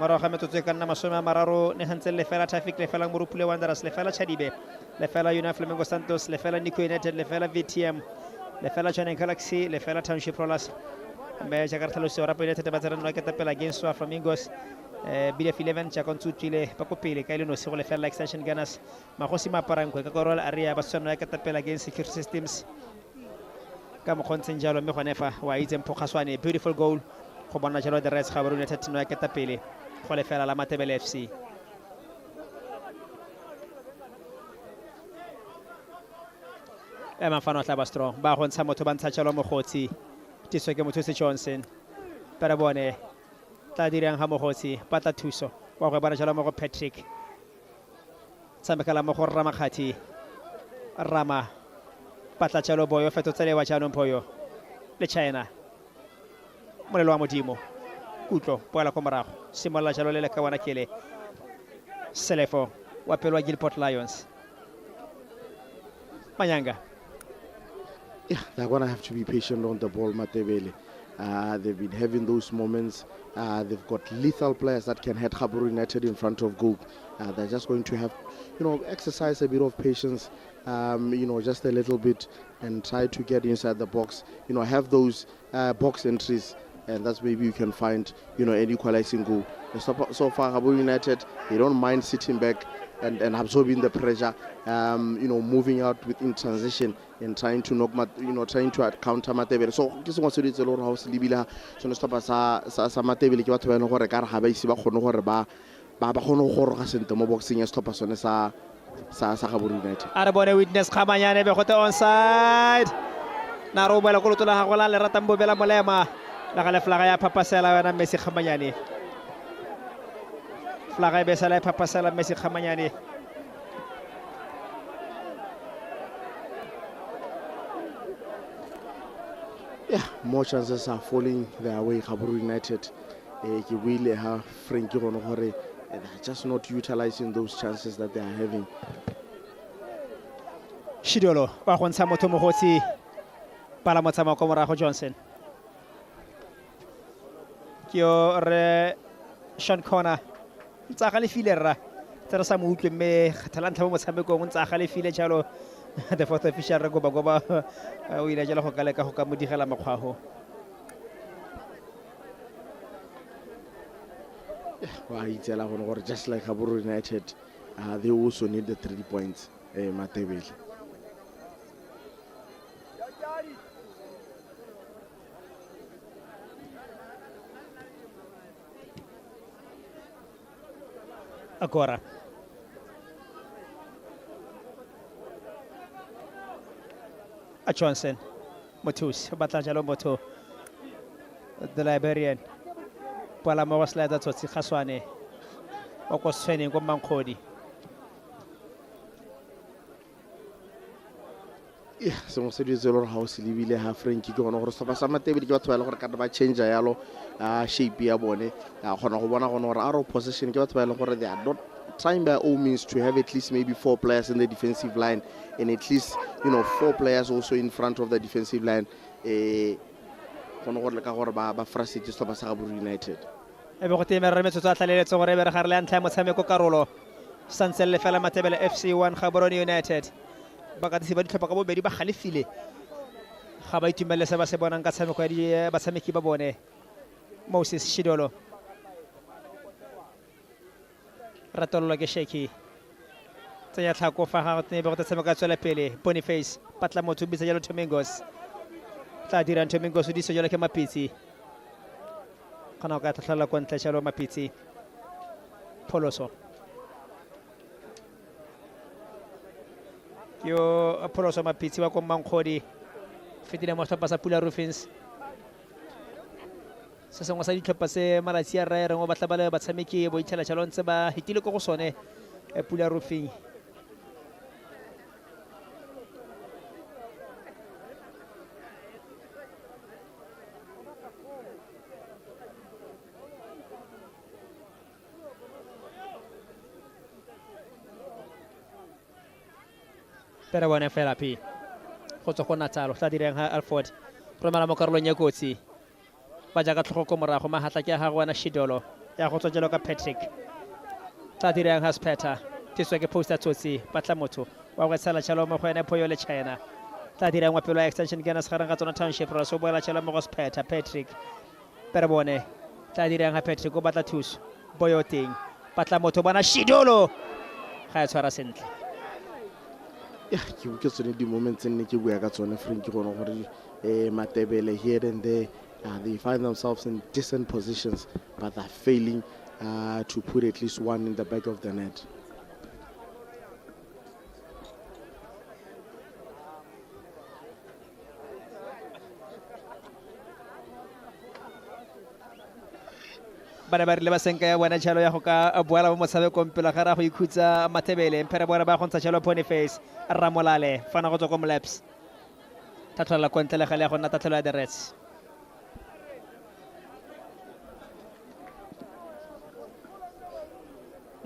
maro ga metotse ka nna masome mararo ne hantse le fela traffic le fela Morupule Wanderers le fela Chadibe le fela Union Flamengo Santos le fela Nico United le fela VTM le fela China Galaxy le fela Township Rollers me Jakarta lo sora pele tete batera no keta pela against Flamingos BDF 11 cha kontsutile pa kopele ka ile no se go le fela extension Ganas magosi maparangwe ka korol area ba tsona ya keta pela against security systems ka mo khontse njalo me gonefa wa itse mphogaswane beautiful goal go bona jalo the Reds Gaborone United no ya keta pele go le fela la Matebele FC mafano tla ba strong ba go ntsha motho ba ntsha jalo mogotsi tiso ke motho se Johnson para bone tla dirang ha mogotsi patla thuso wa go bana jalo mo go Patrick tsamekala mo go Ramakgathi Rama patla jalo boyo feto tsele wa jaanong boyo le China molelo wa modimo kutlo poela ko morago simolla jalo le ka wana kele Selefo wa pelwa Gilport Lions Manyanga. Yeah, they're going to have to be patient on the ball, Matebele. They've been having those moments. They've got lethal players that can head Gaborone United in front of goal. They're just going to have, exercise a bit of patience, just a little bit and try to get inside the box. Have those box entries, and that's maybe you can find, an equalizing goal. So far, Gaborone United, they don't mind sitting back and absorbing the pressure, moving out within transition and trying to knock trying to counter Matebele. So this was a lot of house libila so no stop sa Matebele ke batho ba eno gore ka re ga ba ise ba khone gore ba khone go ga sente mo boxing ya stop sone sa Gaborone United. Are bone witness Khamanyane be gote onside na ro bela go lotola ga gola le rata mbobela molema la ga le flaga ya phapasela wena Messi Khamanyane flaga be sala phapasela Messi Khamanyane Yeah, more chances are falling their way. Gaborone United, they're just not utilizing those chances that they are having. Shidolo wa go ntsha motho mogotsi pala motsama ko morago Johnson ke yo re Sean Corner ntsa ga le file rra tsere sa mo utlwe mme kgathalantha mo motshamekong ntsa ga le file jalo the fourth official re go ba o ile jalo go ka leka go ka mo digela makgwago wa itsela go gore just like Gaborone United they also need the 3 points Matebele agora a Johnson Motus batla jalo motho the Liberian pala mo wa slide tsotsi khaswane o ko sweneng go Mankgodi se mo se ditse le ha o se lebile ha Frankie ke gona gore sa ba sa Matebele ke batho ba le gore ka ba change yalo shape ya bone a gona go bona gore our position ke batho ba le gore they are not trying by all means to have at least maybe 4 players in the defensive line and at least 4 players also in front of the defensive line gona gore ka gore ba frustrate sto ba sa Gaborone United e be go temera metsotso a tlaleletso gore be re gare le ntla motshameko karolo santselle fela Matebele FC 1 Gaborone United ba ka tseba ditlhopha ka bobedi ba galefile ga ba itumelle se ba se bonang ka tshameko ya batshameki ba bone Moses Shidolo ratollo ke Sheki tsaya tlhako fa ga tne be go tshameka tswela pele Boniface patla motho bitsa jalo Domingos tla dira Domingos di sejela ke Mapitsi kana ka tlhalla kwa ntle jalo Mapitsi Pholoso yo Pholoso Mapitsi wa ko Mankgodi fetile mo tlhopha sa Pula Rufins se sengwe sa ditlhopha se malatsi a re go batla ba le batshameki bo itshela jalo ntse ba hitile go sone Pula Rufin pero bona fela pi go tswa go Natal tla direng ha Alford romela mo karolong ya kotsi ba jaaka tlhoko morago mahatla ke ha gona Shidolo ya go tswa jalo ka Patrick tla direng ha Speta tiswe ke poster tsotsi batla motho wa go tsala jalo mo go ene phoyo le China tla direng wa pelo extension ke na se garanga tsona township ra so boela jalo mo go Speta Patrick pero bone tla direng ha Patrick go batla thuso boyoting batla motho bona Shidolo ga e tshwara sentle ke tsone di moments nne ke bua ka tsone Frankie gona gore Matebele here and there they find themselves in decent positions but they're failing to put at least one in the back of the net bana ba rile ba senka ya bona jalo ya go ka boela mo motshamekong pele ga ra go ikhutsa Matebele mpere bona ba go ntsha jalo Boniface Ramolale fana go tswa ko Mlaps tatla kwa ntle le gale ya go nna tatlhelo ya the Reds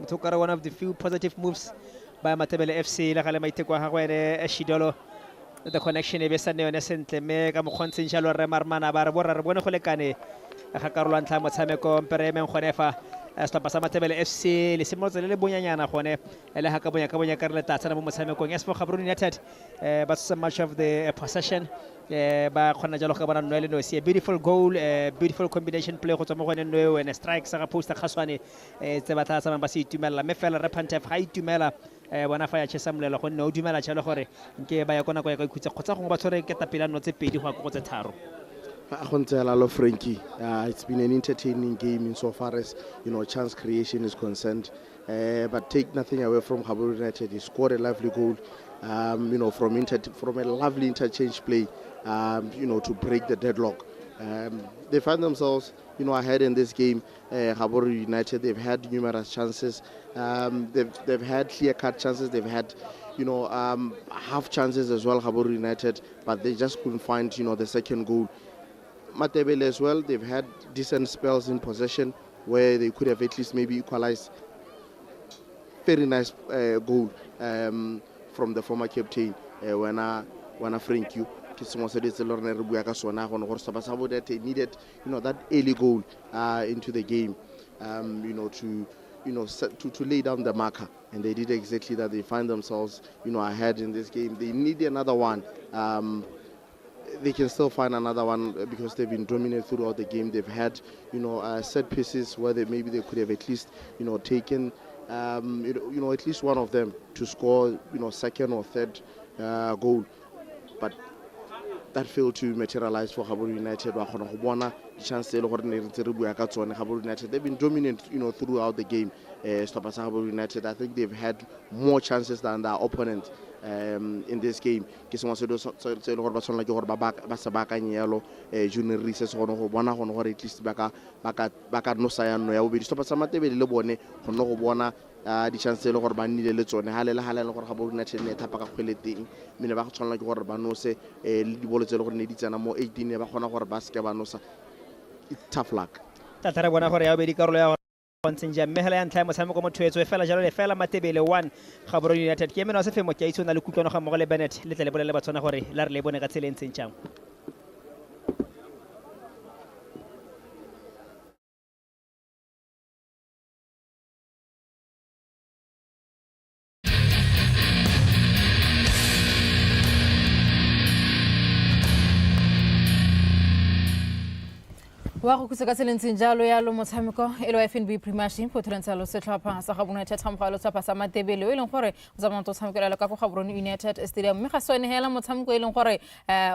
mthokara one of the few positive moves by Matebele FC le gale maiteko ga go ene Shidolo the connection e be sa ne yone sentle me ka mokgontsheng jalo re marmana ba re borra re bone go lekane ga karolo ntla motshameko mpere men gonefa stop sa Matebele FC le simolotse le bonyanyana gone le ha ka bonya ka re tatsa mo motshamekong yes for Gaborone United but so much of the possession ba khona jalo ga bona noele no see a beautiful goal beautiful combination play go tswa mo gone no and strike sa ga poster khaswane tse ba tla ba se itumela me fela re Pantef ga itumela bona fa ya chesa molelo go nne o dumela jalo gore nke ba ya kona go ya go ikhutsa khotsa go ba tshore ke tapela no tse pedi go go tse tharo Frankie, it's been an entertaining game insofar as chance creation is concerned. But take nothing away from Gaborone United. He scored a lovely goal, from a lovely interchange play, to break the deadlock. They find themselves, ahead in this game. Gaborone United, they've had numerous chances. They've had clear-cut chances. They've had, half chances as well. Gaborone United, but they just couldn't find, the second goal. Matebele as well, they've had decent spells in possession where they could have at least maybe equalized. Very nice goal from from the former captain when Frank you needed that early goal into the game, to lay down the marker, and they did exactly that. They find themselves ahead in this game. They need another one. They can still find another one because they've been dominant throughout the game. They've had set pieces where maybe they could have at least taken at least one of them to score second or third goal, but that failed to materialize for Gaborone United. They've been dominant throughout the game. Gaborone United, I think they've had more chances than their opponent in this game. At least di chance le gore ba nnile le tsone ha le gore Gaborone United ne thapa ka kgwele teng mene ba go tshwanela ke gore ba nose le dibolo tse le gore ne di tsena mo 18 ba gona gore ba se ba nosa. It's tough luck. Tatara bona gore ya be di karolo ya Konsenja mehela ya ntlha motshameko mo thwetso fela jalo le fela Matebele 1 Gaborone United ke meno se femo ke itshona le kutlwana ga mo le Bennett le tle le bolele ba tsona gore la re le bone ka tseleng tsentšang. wa go kuseka tselentse jalo ya lo motshameko e lo Fnbb Premiership potential lo setlhopha sa Gaborone United tsamogalo tsa sa Matebele e leng gore o tsama to tshamekela ka go Gaborone United Stadium mme ga sone hela motshameko e leng gore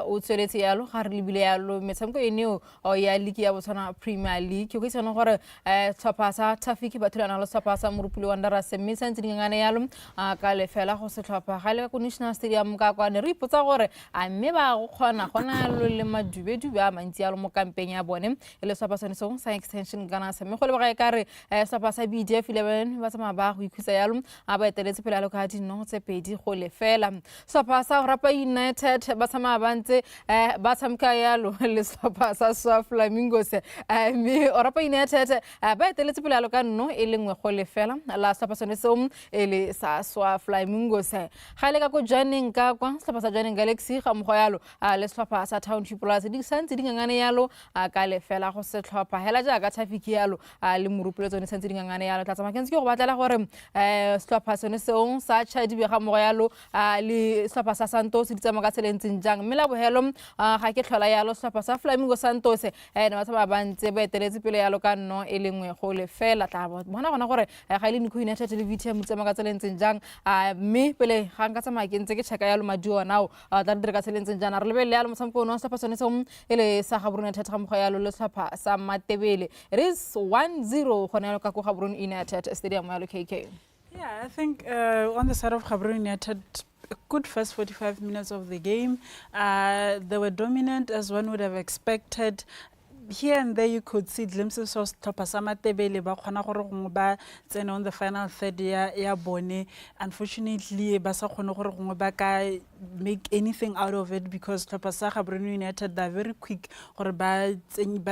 o tsweletse yalo ga re lebile yalo metshameko e neo ya league ya botswana Premier League go tsena gore tlhopha sa Traffic ba thulana lo tlhopha sa Morupuli Wanderers mme santse dingane yalo ka lefela go setlhopha ga le ko National Stadium ka kwa ne re ipotsa gore a mme ba go kgona gona lo le madube a mantsi yalo mo kampeng ya bone le sapa sa song sa extension kana se me go le ba ga re sapa sa BDF 11 ba tsama ba go ikhusa yalo a ba eteletse pele lo ka di no tse pedi go le fela sapa sa Rapa United ba tsama ba ntse ba tsamka yalo le sapa sa Flamingos me Rapa United ba eteletse pele lo ka no e lengwe go le fela la sapa sa song e le sa Flamingos ga le ka go joining ka kwa sapa sa joining Galaxy ga mo go yalo le sapa sa Township Plus di santse di ngangane yalo ka le fela go se tlhopha hela jaaka Traffic yalo le Morupule tsone santse di ngangane yalo tla tsamakense ke go batlela gore tlhopha sone seong sa tšha di bega mo yalo le tlhopha sa Santos di tsama ka tselentseng jang mme la bohelo ga ke tlhola yalo tlhopha sa Flamingo Santos ne ba tsama ba ntse ba eteletse pele yalo ka nno e lengwe go le fela tla bona gona gore ga ile Nico United le VTM di tsama ka tselentseng jang mme pele ga nka tsama ke ntse ke checka yalo madio nao tla dire ka tselentseng jana re lebele yalo motshameko no tlhopha sone seong ele sa Gaborone United ga mo go yalo le tlhopha sa Matebele. It is 1-0 gona ka go Gaborone United Stadium ya KK. Yeah, I think on the side of Gaborone United, a good first 45 minutes of the game. They were dominant as one would have expected. Here and there you could see glimpses of Matebele ba khona gore gongwe ba tsena on the final third ya bone. Unfortunately ba sa khone gore gongwe ba ka make anything out of it because Gaborone United they're very quick gore ba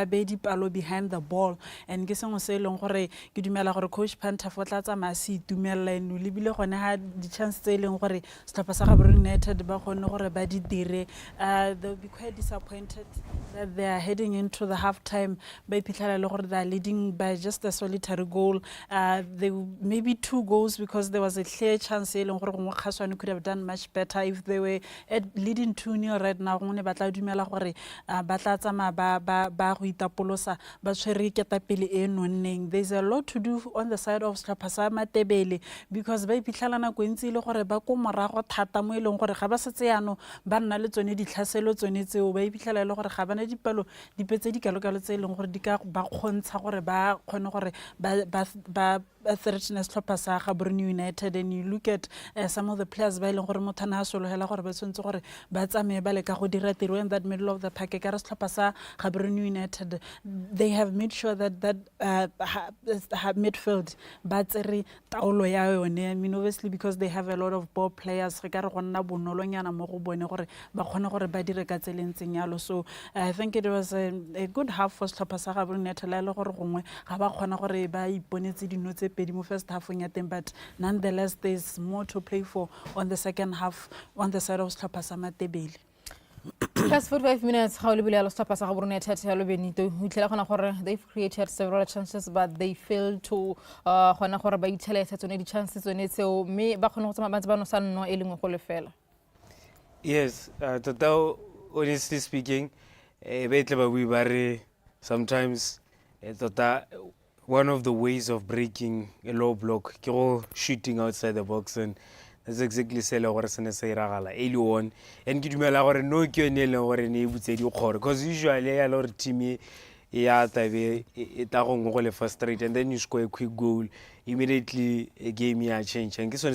be dipalo behind the ball and ke sengwe se leng gore ke dumela gore coach Panther fotla tsa masi dumela eno le bile gone ha di chance tse leng gore Gaborone United ba khone gore ba di dire. They'll be quite disappointed that they are heading into the half time by Pitala they are leading by just a solitary goal. They maybe 2 goals because there was a clear chance could have done much better if they were leading 2-0 right now. There's a lot to do on the side of Matebele because by Pitala Quincy ba ko morago thata mo eleng gore ga ba setse yano ba nna le tsone di tlhaselo tsone tseo ba iphitlhela le gore ga bana dipalo dipetse di kalokalo tse eleng gore di ka ba kgontsha gore ba khone gore ba threatness tlhopha sa Gaborone United. And you look at some of the players ba eleng gore mothana ha solo hela gore ba tsentse gore ba tsame ba le ka go dira tiro in that middle of the pack ka re tlhopha sa Gaborone United. They have made sure that midfield ba tsere taolo ya yone. I mean obviously because they have a lot of ball players re ka re gonna bonolonyana mo go bone gore ba khone gore ba dire ka tselentseng yalo. So I think it was a good half for Gaborone United la le gore gongwe ga ba khona gore ba iponetse dinotse pedi mo first half ya teng, but nonetheless there's more to play for on the second half on the side of setlhopha sa Matebele. First 45 minutes, how will be stop as a Gaborone Hello Benito, they've created several chances, but they failed to Honahora by the chances on it. So, me back on Matsbano San no Elim Holefella. Yes, honestly speaking, we were sometimes one of the ways of breaking a low block, shooting outside the box, and that's exactly what I say early on. And give me a no because usually a lot of team frustrated, and then you score a quick goal, immediately a game change. And this one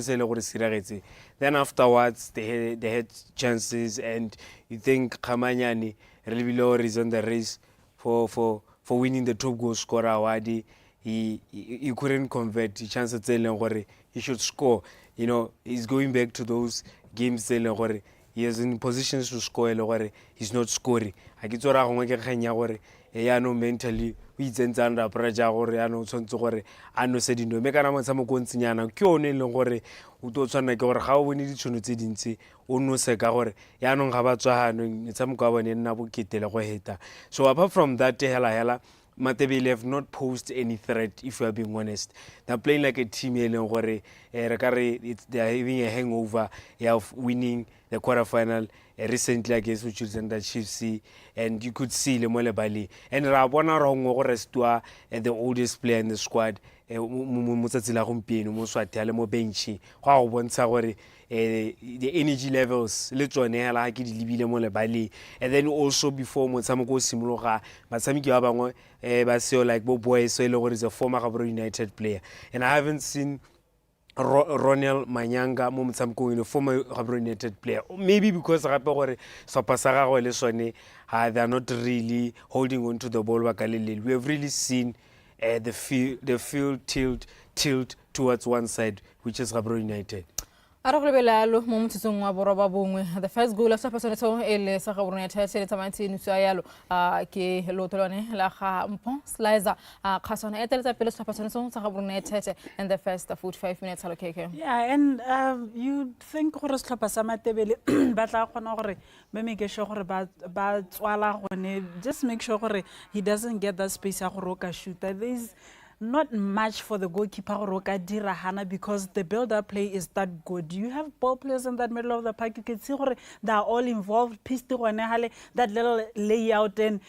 then afterwards they had chances, and you think Kamanyani really is on the race for winning the top goal scorer award. He couldn't convert the chances he should score. You know, he's going back to those games he is in positions to score, he's not scoring. I get no mentally we under pressure no tshwantse a no se dino me kana motsamo go ntsinyana ke one le gore o to tshwana ke gore ga o bone ditšhono tse dintsi o no se ka gore ya no ga ba tswahano metshameko wa bone nna boketele go heta. So apart from that hela Matebele have not posed any threat, if you are being honest. They're playing like a team. They are having a hangover of winning the quarterfinal recently against the Chiefs, and you could see Matebele. And Rabona Rongo the oldest player in the squad. The energy levels and then also before motshameko simologa batshameki ba bangwe ba seo like bo boys so is a former Gaborone United player, and I haven't seen Ronald Manyanga mo motshamekong in a former Gaborone United player, maybe because gape gore setlhopha sa gagwe le sone they are not really holding on to the ball. We have really seen the field tilt towards one side, which is Gaborone United. The first goal of Sapasoneto, El Sacabrone, Teletamati, Nusayalo, Ke Lotolone, La Mpon, Sliza, Casson, Etel, Pelos Sapasoneto, Sacabrone, and the first 45 minutes. Yeah, and you think Horos Matebele, but Honore, make sure just make sure he doesn't get that space Roka shooter. There's not much for the goalkeeper Roka Dirahana because the build-up play is that good. You have ball players in that middle of the park. You can see they are all involved. That little layout and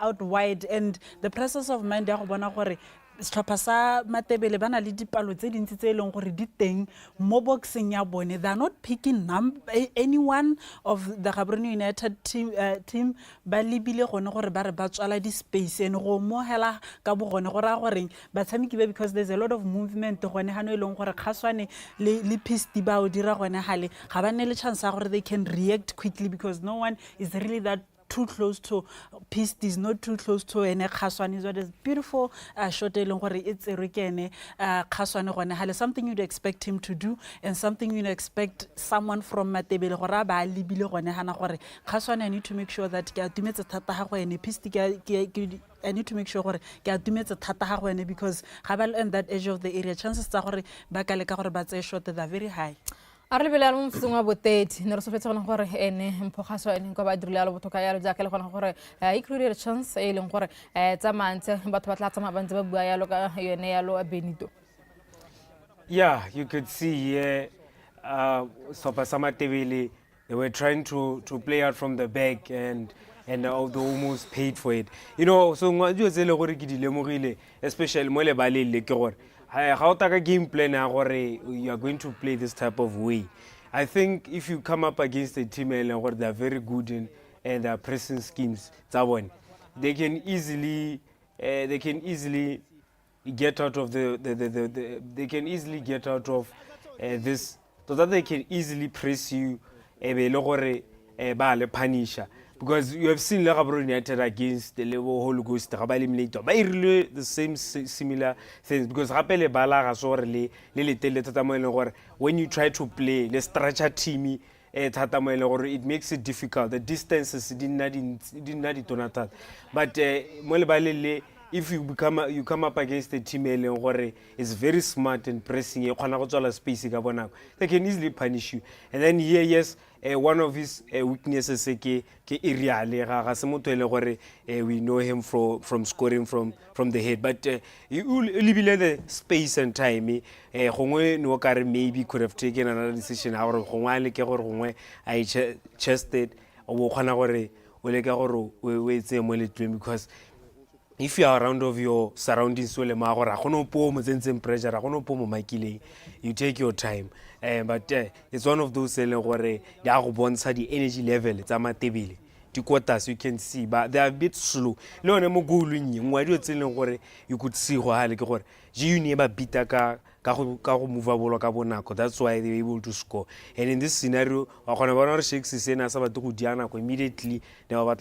out wide, and the presence of mind setlhopha sa Matebele ba na le dipalo tse dintsi tse eleng gore di teng mo boxing ya bone. They are not picking anyone of the Gaborone United team ba lebile gone gore ba re ba tswala di space and go mo hela ka bo gone gore a gore batshameki ba because there's a lot of movement gone hano eleng gore khaswane le pisti ba o dira gone hale ga ba ne le chance ya gore they can react quickly because no one is really that too close to Pist is not too close to ene Khaswane is what is beautiful shot eleng gore it's a rekene Khaswane gone hale something you'd expect him to do and something you'd expect someone from Matebele gore ba libile gone hana gore Khaswane I need to make sure that ke atumetse thata ha go ene Pist I need to make sure gore ke atumetse thata ha go ene because ga ba on that edge of the area chances tsa gore ba ka le ka gore ba tse shot they are very high. Aribela mo mfutsunga boteti ne re sofetse gona gore ene mphogaso ene go ba dirile lo botoka ya lo jaka le gona gore e create chance e leng gore tsa mantse batho ba tla tsama bantse ba bua ya lo ka yone ya lo Benito. Yeah, you could see here Matebele, they were trying to play out from the back and they almost paid for it. You know, so ngwa tse le gore ke di lemogile especially mo le balele ke gore how taka game plan you are going to play this type of way. I think if you come up against a team where they are very good in and their pressing schemes, they can easily get out of they can easily get out of this so that they can easily press you punisher. Because you have seen Gaborone United against the level Holy Ghost, eliminator. But really the same similar things because when you try to play the structure team, it makes it difficult. The distances did not. But if you come up against a team is very smart and pressing, space, they can easily punish you. And then here, yes, one of his weaknesses we know him from scoring from the head, but you will the space and time. Maybe could have taken another decision. I chested because if you are around of your surroundings, you take your time. But it's one of those the energy level. It's Matebele. The quarters you can see, but they are a bit slow. You could see that's why they were able to score. And in this scenario, immediately they were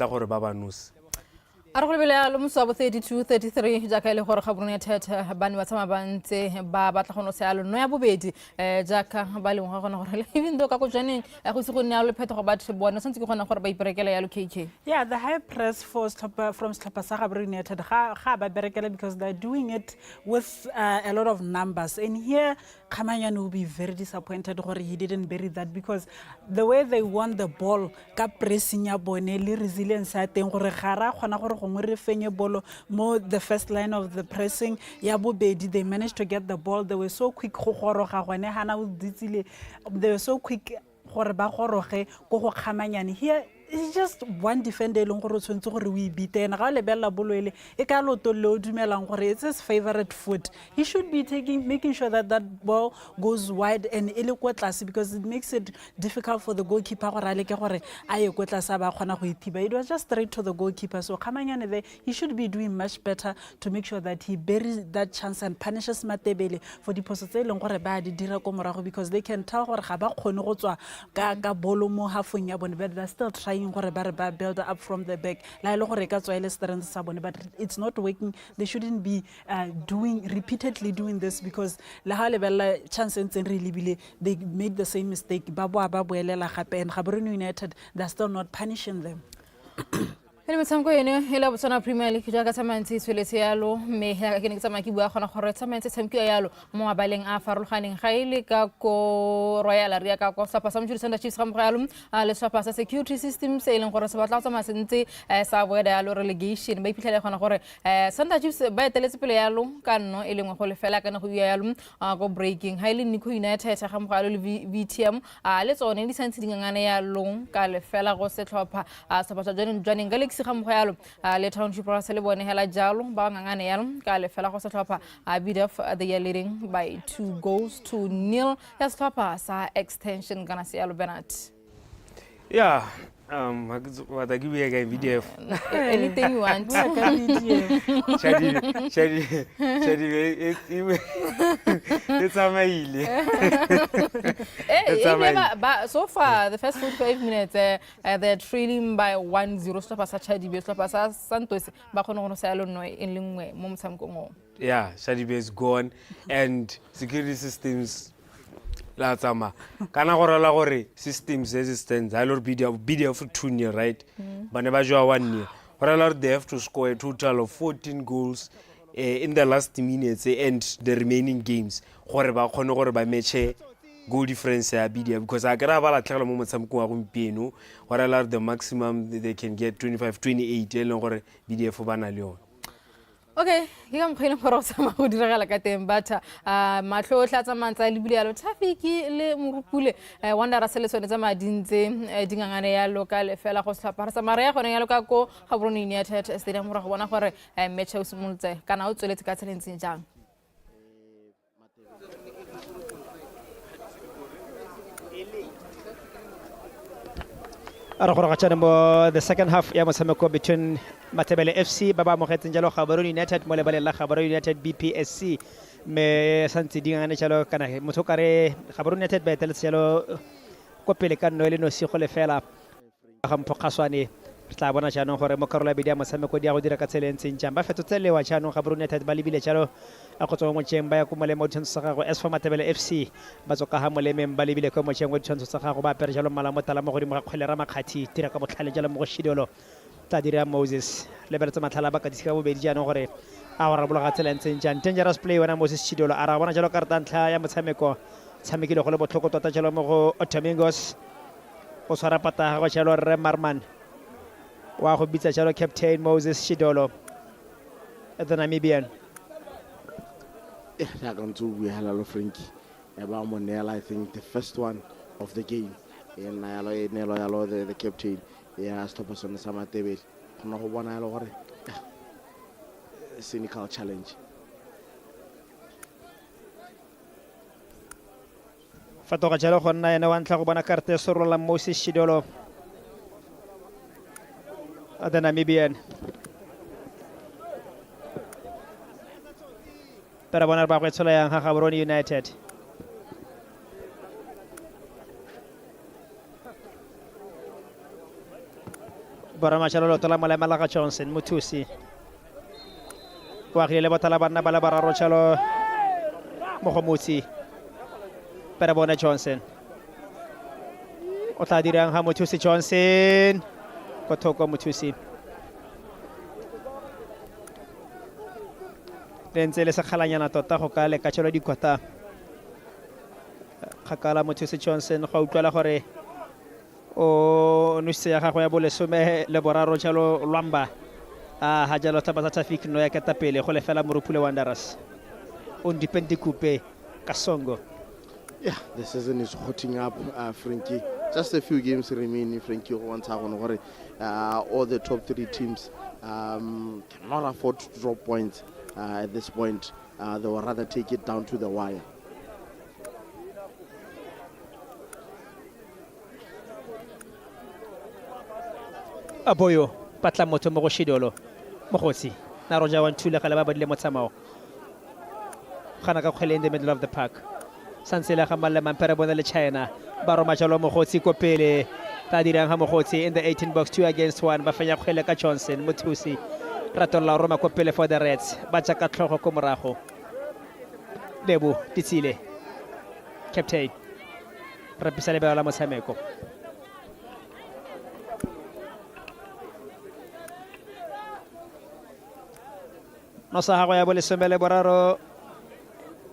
Aragolebele a lo moswa bo 32-33 jaaka ile gore Gaborone United ba ne ba tsama ba ntse ba batla go no se alo no ya bobedi jaaka ba le ngwa gona gore even though ka go jwaneng go se go nne a le phetogo ba tle bona sentse ke gona gore ba iperekela ya lo KK. Yeah, the high press from Slapa sa Gaborone United ga ba berekela because they're doing it with a lot of numbers, and here Khamanyane will be very disappointed gore he didn't bury that, because the way they won the ball ka pressing ya bone le resilience ya teng gore gara khona gore the first line of the pressing ya bobedi they managed to get the ball. They were so quick they were so quick gore ba goroge go go Khamanyane. Here it's just one defender long gore tshwentse gore we beat ena ga le bella bolwele e ka loto le dumelang gore it's his favorite foot. He should be making sure that that ball goes wide and ele kwa tlase, because it makes it difficult for the goalkeeper gore a leke gore a ye kwa tlase ba khona go ithiba. It was just straight to the goalkeeper. So Khamanyane there, he should be doing much better to make sure that he buries that chance and punishes Matebele for the posts tse leng gore ba di dira ko morago, because they can tell gore ga ba khone go tswa ka bolo mo halfong ya bone, but they're still trying gore ba build up from the back la ile gore ka tswa ile strength sa bone, but it's not working. They shouldn't be repeatedly doing this, because la ha le bella chance ntse re libile they made the same mistake ba boelela gape, and Gaborone United they're still not punishing them. Motshameko ene hela botsana Premier League jaaka tsamantse tsweletse yalo me ya ke ne ke tsamaya ke bua gona gore tsamantse tshameko yalo mo mabaleng a farologaneng ga ile ka ko Royal Area ka ko Slapa sa Mjuri Chiefs ga mogalo le Slapa sa security system se ileng gore se batla tsama sentse sa boeda yalo relegation ba iphitlhela gona gore Sunday Chiefs ba eteletse pele yalo ka nno e lengwe go le fela kana go ya yalo go breaking ha ile Nico United ga mogalo le VTM le tsone di santse dingangane yalo ka le fela go se tlhopha sa batla joining Galaxy ga mogalo le Township ra se le bone hela jalo ba ngangane yalo ka le fela go se tlhopha buildup they are leading by 2-0 ya tlhopha sa extension kana se yalo Bernard. Yeah, what I give you a video. Anything you want. It's amazing. So far, the first 45 minutes, they're trailing by 1-0. Slapa sa Chadibe, Slapa sa Santos, Bakono Salo no in Lingwe, Momsam Kongo. Yeah, Chadibe is gone, and security systems. La tsama kana gore la gore systems resistance I lor BDF for 2-0, right? Bane ba jwa 1-0 gore la they have to score a total of 14 goals in the last minutes and the remaining games gore ba khone gore ba matche goal difference ya BDF, because a kra ba la tlhela mo motshameko wa gompieno gore la the maximum they can get 25-28 e leng gore BDF ba na le yona. Okay, ke ga mkhile gore sa ma go diragala ka teng batha mahlo tlatsa mantsa le bile yalo traffic le morupule wanda ra sele tsone tsa madintse dingangane ya local fela go slapa sa mara ya gone ya loka ko Gaborone United stadium ra go bona gore match o simolotse kana o tsweletse ka tselentseng jang. The second half ya motshameko between Matebele FC baba mo getseng jalo Gaborone United mo lebale la Gaborone United BPSC me santse dingane jalo kana motho kare Gaborone United ba eteletse jalo ko pele ka no le no si go le fela ga mpokgaswane tla bona jaanong gore mo karola bedia motshameko dia go dira ka tselentseng jang ba fetotse lewa jaanong Gaborone United ba lebile jalo a go tswa mo tsheng ba ya ko molemo tshwantsho sa gago as for Matebele FC ba tsoka ha molemeng ba lebile ko mo tsheng go tshwantsho sa gago ba pere jalo mala mo tala mo godimo ga kgwele ra makgathi tira ka botlhale jalo mo go shidolo tla dira Moses lebeletse matlhala ba katisi ka bobedi jaanong gore a go rarabola ga tsela ntseng jang dangerous play wena Moses Chidolo a ra bona jalo karata ntlha ya motshameko tshamekile go le botlhoko tota jalo mo go Domingos o swara pata ga jalo Rre Marman wa go bitsa jalo captain Moses Chidolo the Namibian. Yeah, going to be hello Frankie. About Monel, I think the first one of the game. And Nelo, the captain. Yeah, stop us on the Matebele. No one cynical challenge. Fatoga jalo go nna ene wa ntla go bona karte sorola Moses Chidolo the Namibian. Pero bona ba go tshola yang ga Gaborone United. Bara machalo tola mala Malaga Johnson Mutusi. Wa gile botala bana bala bararo chalo Mohamuti. Pero bona Johnson. O tla dirang ha Mutusi Johnson. Ko thoko Mutusi. Rentse le sa khalanyana tota go ka le ka tshelo dikota. Khakala Mutusi Johnson go utlwala gore o nuse ya gagwe ya bolesome le boraro jalo lwamba ha jalo tabata traffic no ya ketapele go lefela Morupule Wanderers on depend coupe Kasongo. Yeah, the season is hotting up, Frankie. Just a few games remain, Frankie. All the top 3 teams cannot afford to drop points at this point. They will rather take it down to the wire. Aboyo patla moto mo go Chidolo mogotsi na roja wa ntule kala ba badile motsamao gana ka kgwele in the middle of the park sansela ga malla mampere bona le China ba roma jalo mogotsi ko pele ta dirang ha mogotsi in the 18 box 2 against 1 ba fenya kgwele ka Johnson Muthusi ratolla roma ko pele for the Reds ba tsa ka tlhogo ko morago Lebo Titsile captain rapisa le ba la motshameko. No sa hago ya bolesomele boraro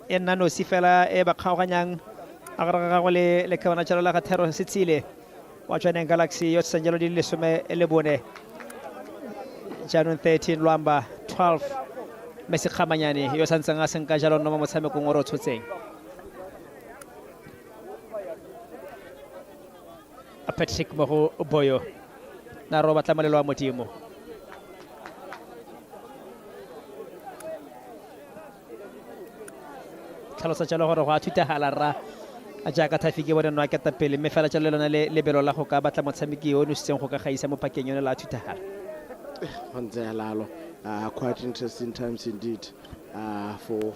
enna no sifela e ba kgaoganyang a go le ka bona tshelo la ga thero Setsile wa tswaneng Galaxy yo tsenjelo di lesome le bone January 13 Lwamba 12 Messi Khamanyane yo santseng a senka jalo no mo motshameko ngoro tshotseng a Patrick Mogo Boyo na roba tlamelelo wa modimo. Tlhalosa jalo gore go a thuta halarra a jaaka traffic e bona no a ketapele mme fela jalo lona le lebelo la go ka batla motshameki yo no setseng go ka gaisa mo pakeng yone la thuta hala. Quite interesting times indeed for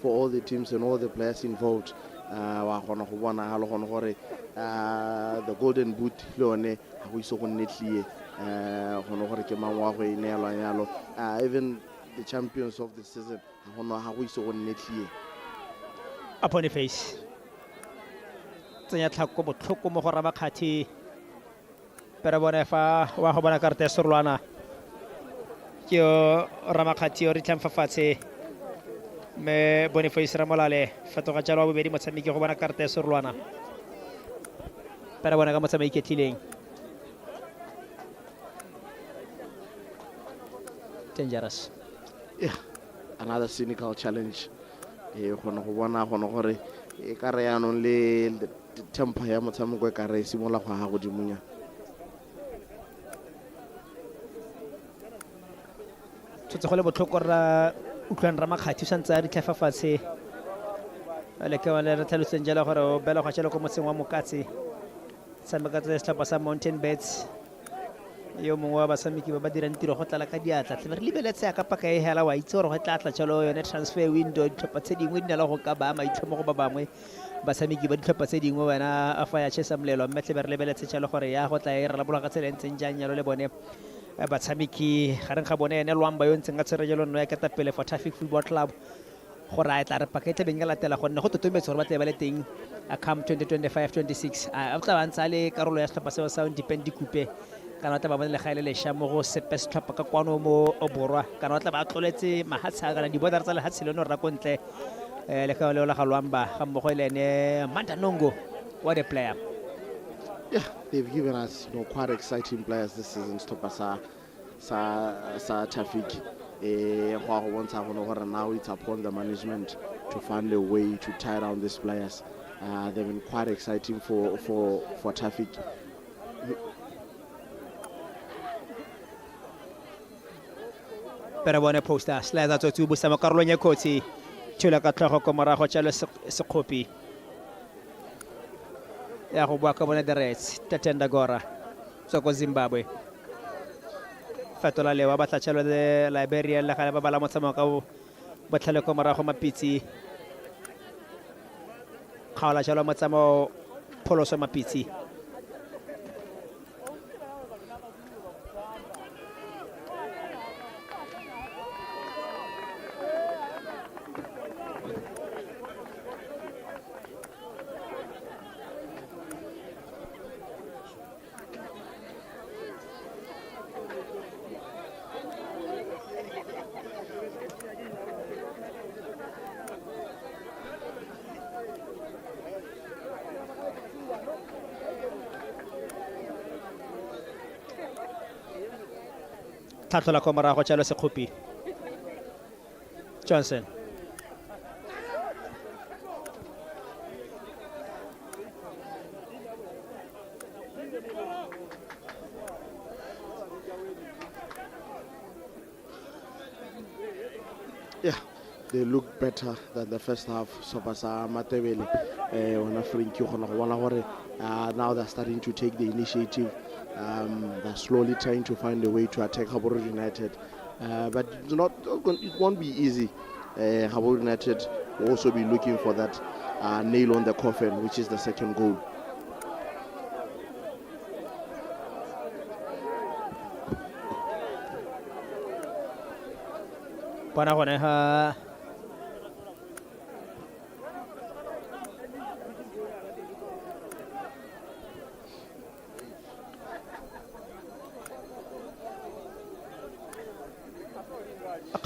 all the teams and all the players involved. The golden boot even the champions of the season upon the face tsenya tlhako botlhoko mo go raba kgathi pero bona fa wa go bona karte sorolwana ke yo ramakgathi yo re tlhamfa fatshe me Boniface Ramolale fatoga jalo wa bobedi motshameki go bona karte sorolwana pero bona ka motshameki tlileng dangerous. Yeah, another cynical challenge. Gona go bona gore e ka re yanong le tempo ya motshameko e ka re simola go ha go dimunya. Tshotse go le botlhoko ra utlwana Ramakgathi santse a di tlhafafatshe le ke wale re tlhaloseng jalo gore o bela go tshela ko motseng wa Mokatse tshameka tse setlhopha sa Mountain Beds yo mongwe wa basamiki ba ba dirang tiro go tlala ka diatla tle re lebeletse ya ka paka e hela wa itse gore go tla tla tshelo yone transfer window ditlhopha tse dingwe di na le go ka ba maitlhomo go ba bangwe basamiki ba ditlhopha tse dingwe wena a fa ya chesa mlelo mme tle re lebeletse tshelo gore ya go tla e rela bola ka tsela ntseng jang yalo le bone batshamiki gareng ga bone ene Lwamba yo ntseng ka tshwarelo no ya ketapele for Traffic Football Club gore a tla re pakete beng la tela gonne go totometse gore ba tle ba le teng a come 2025-26 a tla ba ntse le karolo ya setlhopha seo sa Independent Coupe kana tla ba mo le gaile le sha mo go sepe setlhopha ka kwano mo borwa kana tla ba tloletse mahatsa kana di border tsa le hatsi leno ra kontle le ka le la galwamba ga mo go le ne Mandanongo, what a player. Yeah, they've given us quite exciting players this season. Stopper sa Tafik. Now it's upon the management to find a way to tie down these players. They've been quite exciting for Tafik. Pero buona posta, slida to tubu sama Carlo Nyakoti. Chula ka tlhogo ko morago tshalo se khopi. Ya go bua ka bona direct Tatenda Gora. So ko Zimbabwe. Fatola lewa ba tla tshalo de Liberia la ga ba bala motsamo ka ba tlhale ko morago mapitsi. Khala tshalo motsamo pholoso mapitsi. Tatola ko morago tshalo se khopi. Johnson. Yeah, they look better than the first half. So Matebele, now they're starting to take the initiative. They're slowly trying to find a way to attack Gaborone United, but it won't be easy. Gaborone United will also be looking for that nail on the coffin, which is the second goal.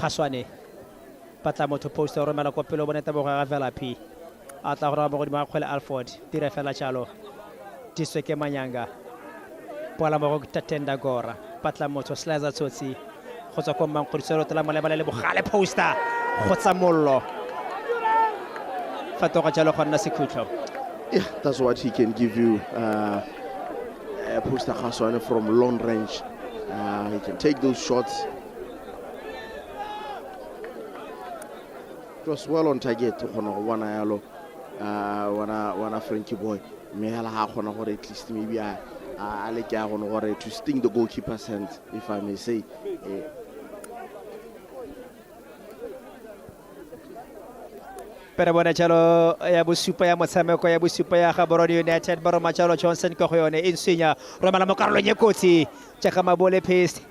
Khaswane patla motho post o romela ko pelo boneta bo ga vela p a tla go ra mo go di ma kgwele Alford dire fela tshalo Disweke Manyanga pola mo go Tatenda Gora patla motho Slaza Tsotsi go tswa ko Mankgoriselo tla mo lebala le bogale poster go tsa mollo fatoga tshalo go nna sekhutlo. Yeah, that's what he can give you. Poster Khaswane from long range. He can take those shots. It was well on target to wana Frankie boy. Mehela ha khona gore at least maybe I like to sting the goalkeeper's hand, if I may say. Pero bona tshalo ya bosupa ya motshameko ya bosupa ya Gaborone United baro machalo Johnson ko go yone insenya romela mo Carlo Nyakoti tshega mabole paste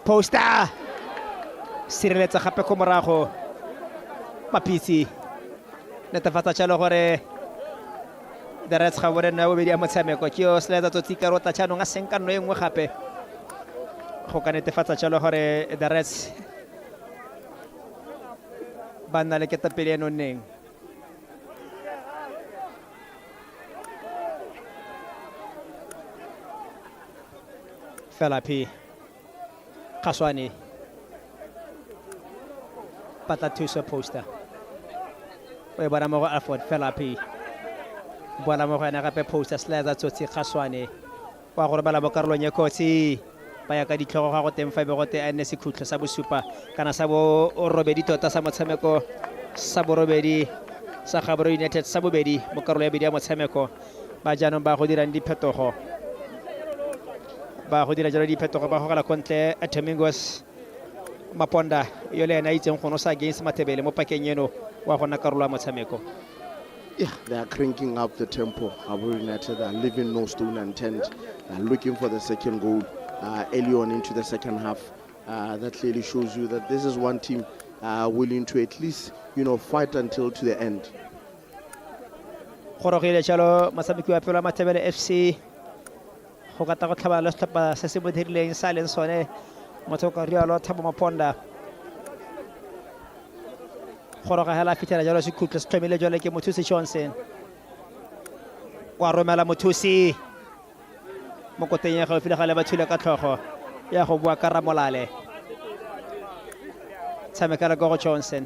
poster sireletsa gape ko morago mapitsi netefatsa tshalo gore the Reds ga bone na bobedi ya motshameko ke o Slater Tsotsi ka rota tshano nga senka no engwe gape go ka netefatsa tshalo gore the Reds ba nna le ketapele eno neng fela p Khaswane patla thuso poster o e bona mo go Alford fela p bona mo go ena gape poster Slater Tsotsi Khaswane wa go robala mo Carlo Nyakoti ba ya ka ditlhogo ga go teng fa be go te ene sekhutlo sa bosupa kana sa bo robedi tota sa motshameko sa bo robedi sa Gaborone United sa bobedi mo karolo ya bedi ya motshameko ba jaanong ba go dira diphetogo ba go dira jalo diphetogo ba go gala kontle Domingos Maponda yo le ena itseng go no sa against Matebele mo pakeng eno wa gona karolo ya motshameko. Yeah, they are cranking up the tempo. Gaborone United are leaving no stone unturned. They are looking for the second goal early on into the second half. That clearly shows you that this is one team willing to at least, fight until to the end. Gorogile tshalo masabiki wa pelo Matebele FC go ka ta go tlhaba le setlhopha se se mo dirileng sa leng sone motho ka rialo Thabo Maponda goroga hela fitela jalo se khutlo se tlhomile jalo ke Mothusi Johnson wa romela Mothusi mo koteng ya gaufi le gale ba thula ka tlhogo ya go bua ka Ramolale tshamekela go Johnson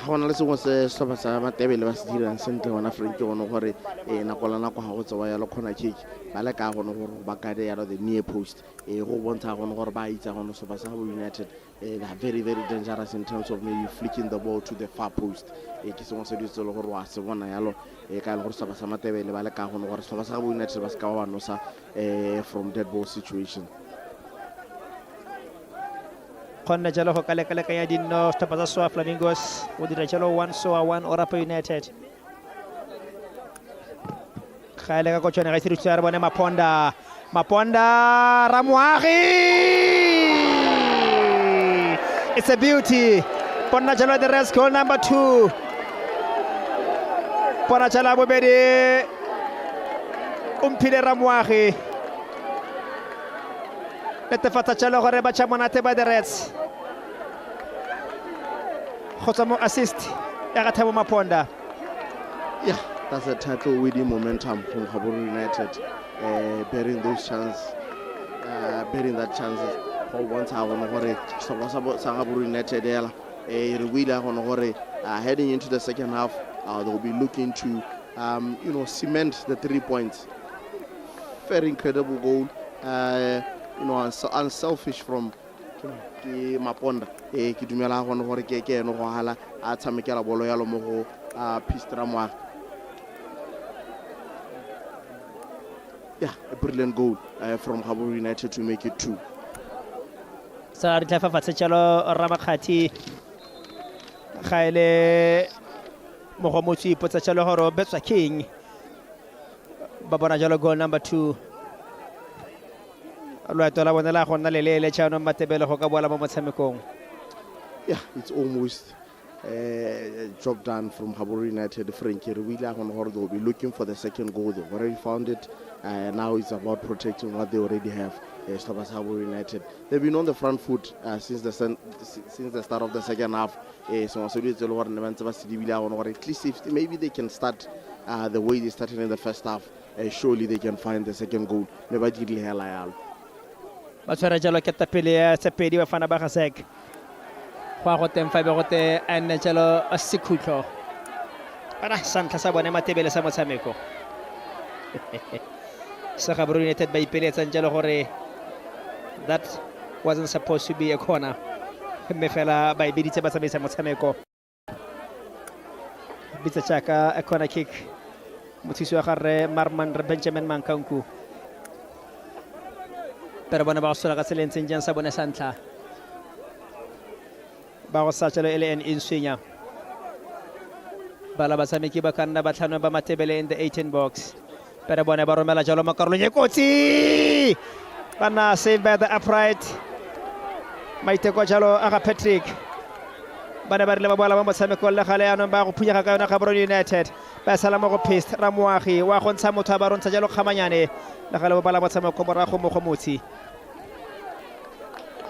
go na le sengwe se setlhopha sa Matebele ba se dirang sentle gona Frankie gone gore nako la nako ga go tsewa yalo corner kick ba le ka gone gore ba kade yalo the near post go bontsha gone gore ba itse gone setlhopha sa Gaborone United they are very very dangerous in terms of maybe flicking the ball to the far post ke sengwe se ditse le gore wa se bona yalo ka le gore setlhopha sa Matebele ba le ka gone gore setlhopha sa Gaborone United ba se ka ba nosa from dead ball situation. Konna jalo go kaleka ya dinno setlhopha sa Soa Flamingos o dira jalo 1 Soa 1 Orapa United kgale ka kotsone ga itsirutse re bone Maponda Ramoagi it's a beauty bona jalo the rest goal number 2 bona jalo bobedi umpile Ramoagi netefatsa jalo gore ba chamonate ba the reds mo assist ya ga Thabo Maponda. Yeah, that's a title winning momentum from Gaborone United, bearing those chances, bearing that chances for once I want to Gaborone United heading into the second half they'll be looking to cement the 3 points. Very incredible goal, unselfish from ke Maponda ke dumela gone gore ke eno go hala a tshamekela bolo ya lo mo go Pistra Moagi. Yeah, a brilliant goal from Gaborone United to make it 2. Sa re tla fafatsa jalo Ramakgati gaele mo go motse ipotsa jalo gore Betswa King ba bona jalo goal number 2 loeto la bone la go nna lelele tšhaano Matebele go ka boela mo motshamekong. Yeah, it's almost job done from Gaborone United. Frankie they'll be looking for the second goal. They've already found it. Now it's about protecting what they already have. Gaborone United, they've been on the front foot since the start of the second half. So at least if maybe they can start the way they started in the first half, surely they can find the second goal. Ba tshwara jalo ke tapele ya tsepedi ba fana ba gasek go go teng fa be go te ene jalo a sekhutlo ana santla sa bone Matebele sa motshameko sa Gaborone United ba ipeletsa jalo gore that wasn't supposed to be a corner mme fela ba ibeditse ba tsamaisa motshameko bitsa chaka a corner kick mothusi wa gare Marman Benjamin Mankanku pero bona ba sola ka tselentseng jang sa bone santla ba go sa tshelo ele en inswenya bala ba tshameki ba kanna ba tlhano ba Matebele in the 18 box pero bona ba romela jalo makarolo ye kotsi bana saved by the upright maiteko jalo aga Patrick bana ba rile ba bola ba motshameko le gale yana ba go phunyega ka yona Gaborone United ba sala mo go Pist Ramoagi wa go ntsha motho ba rontsha jalo kgamanyane le gale ba bala motshameko morago mo go motsi.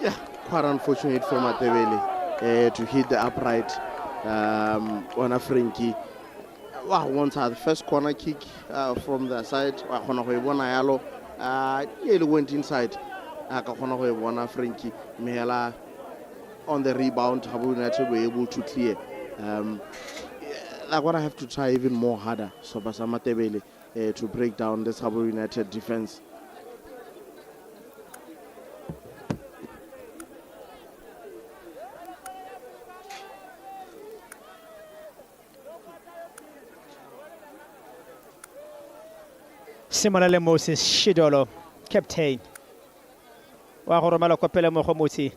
Yeah, quite unfortunate for Matebele to hit the upright on a Frankie. Wow, once the first corner kick from the side, nearly went inside. Frankie Mehela on the rebound, Gaborone United were able to clear. They're going to have to try even more harder, so Matebele to break down this Gaborone United defense. Similarly, Moses Shidolo, captain. Wa go romela kopele mo go motsi.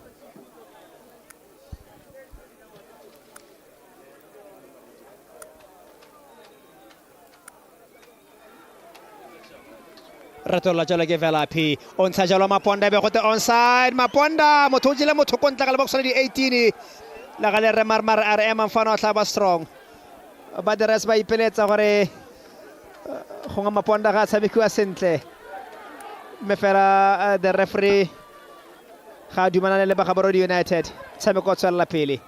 Ratola jalo ke Velapi. Onsa jalo Maponda be gote onside. Maponda motho jile motho kontla ka box di 18. La gale re marmar RM mfano tla ba strong. Ba the rest ba ipeletsa gore go nga Maponda ga tshabekiwa sentle me fela the referee ga dumelana le ba Gaborone United tshameko tswela pele.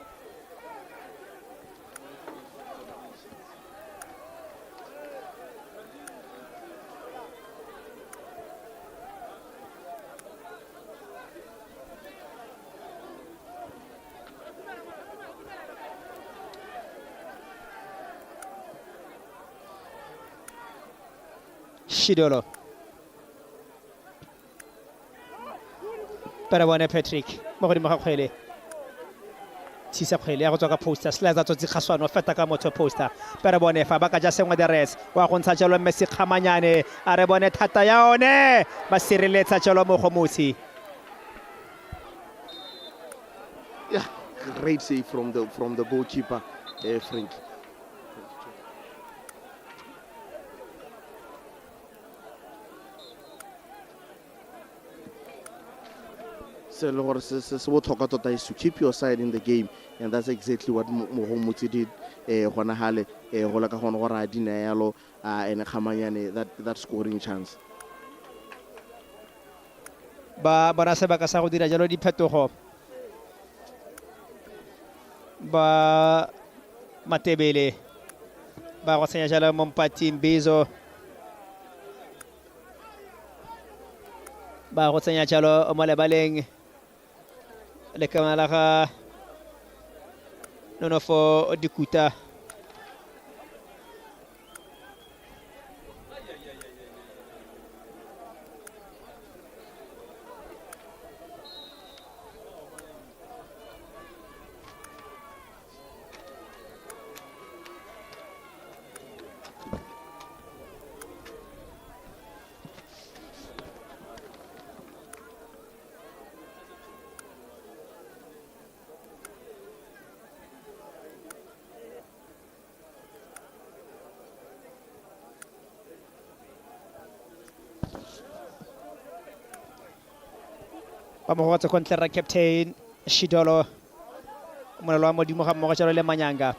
Shidolo para bona Patrick mo godimo ga kgwele tshisa kgwele ya go tswa ka poster slicer tsotsi khaswana feta ka motho poster para bona fa ba ka ja sengwe the res wa go ntsha jalo Messi khamanyane a re bone thata ya one ba sireletsa jalo mo go motsi. Yeah, great save from the goalkeeper, Frank. So tota is to keep your side in the game, and that's exactly what Mohomutsi did. Hona hale go la ka gona go ra dina yalo ene khamanyane that scoring chance. Ba bona se ba ka sa go dira jalo diphetogo ba Matebele ba go tsenya jalo Mompati Mbizo ba go tsenya jalo mo lebaleng le kamala ga Nonofo Dikuta. Vamos a contra el captain Shidolo. Molelo wa modimo ga mmogo jalo le Manyanga.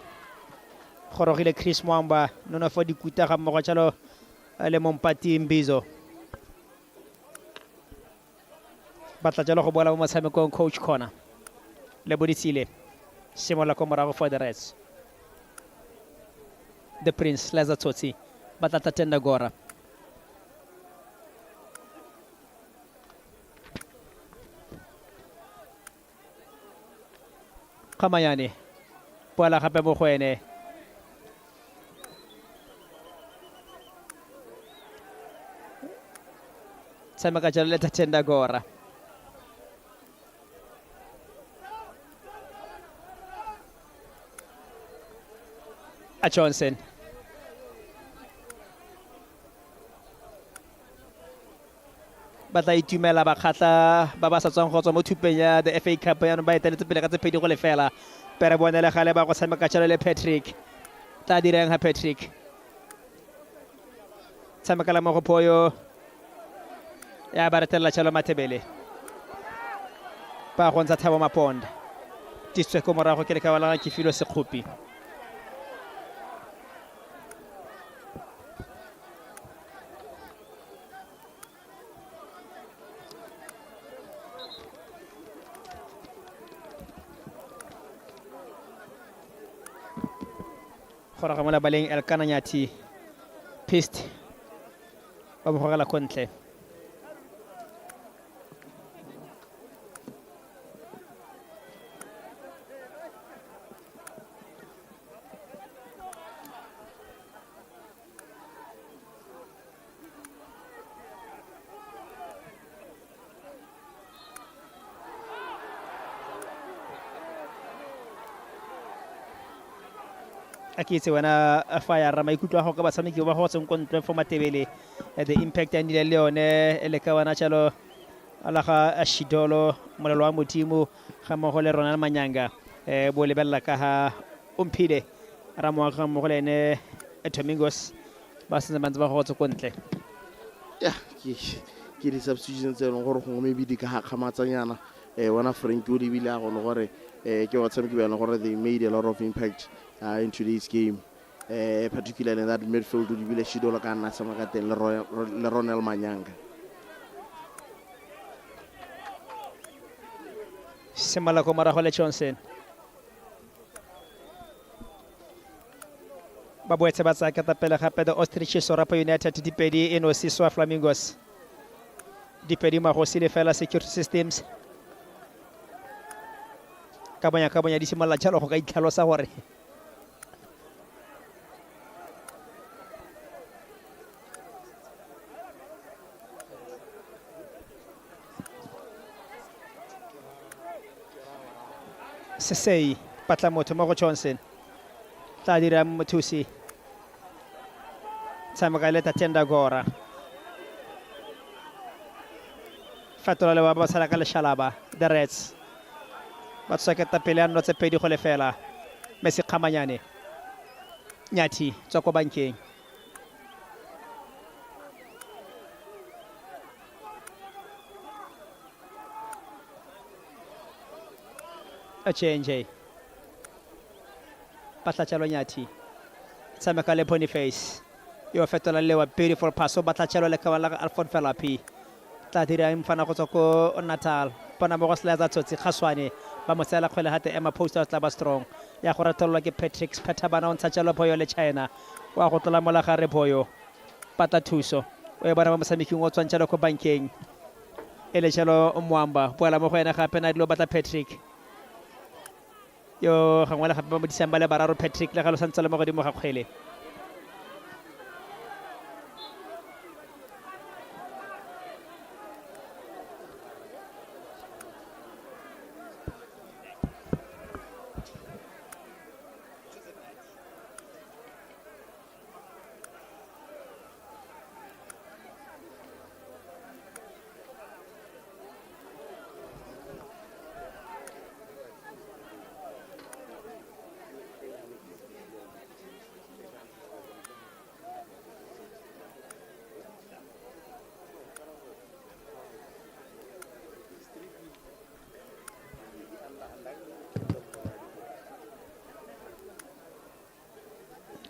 Gorogile Chris Mwamba, Nonofo Dikuta ga mmogo jalo le Mompati Mbizo. Batla jalo go boela mo motshamekong coach corner. Le boditsile. Simola ko morago for the Reds. The Prince Laza Tsotsi. Batla tatenda gora. Kamayani boela gape mo go ene tshameka jalo le Tatenda Gora a Johnson ba tla itumela ba kgatla ba ba sa tswang go tswa mo thupeng ya the FA Cup ya no ba eteletse pele ka tse pedi go lefela pere bone le gale ba go tshameka jalo le Patrick tla direng ha Patrick tshameka la mo go Poyo ya ba retela jalo Matebele ba go ntsha Thabo Maponda tiswe ko morago ke le ka wala ke filo sekgopi Khora mola baleng El Kananyati piste ba mo gogela kontle Aki se wana fire ra maikutlo go ka ba tshameki ba go tseng kontle for Matebele the impact and le yone ele ka wana chalo ala ga Shidolo molelo wa modimo ga mo go le Ronald Manyanga bo lebella ka ha umphile ra mo ga mo go le ne Domingos ba se mantse ba go tseng kontle Yeah, ke di substitutions tse gore go maybe di ka khamatsanyana wana Frank o di bila go gore ke wa tshameki ba gore they made a lot of impact in today's game, particularly in that midfield with Shidolo ka nna sama ka teng le Ronald Manyanga. simala ko morago le Johnson ba boetse ba tsaya ketapele gape the Ostrich Sorapa United dipedi eno siswa Flamingos dipedi magosi le fela security systems ka bonya di simala jalo go ka itlhalosa gore Sesei patla motho mo go Johnson tla dira mothusi tshameka le Tatenda Gora fatola le ba sala ka leshalaba the Reds ba tsaketa pele ya notse pedi go le fela Messi Khamanyane Nyathi tswa ko bankeng a change patla tshalo Nyathi tshameka le Boniface yo fetola le wa beautiful pass o batla tshalo le ka la Alfred Felapi tla dira mfana go tswa ko Natal bona mo go selaza tsotsi Khaswane ba mo tsela kgwele hate Emma Posters tla ba strong ya go ratolwa ke Patrick Spathabana o ntsha tshalo boyo le China wa go tlola mola gare boyo pata thuso o e bona ba mosameking o tswang tshalo ko bankeng ele tshalo Mwamba boela mo go ena gape na dilo batla Patrick yo gangwe le gape ba mo disamba le bararo Patrick le galo santse le mo godimo ga kgwele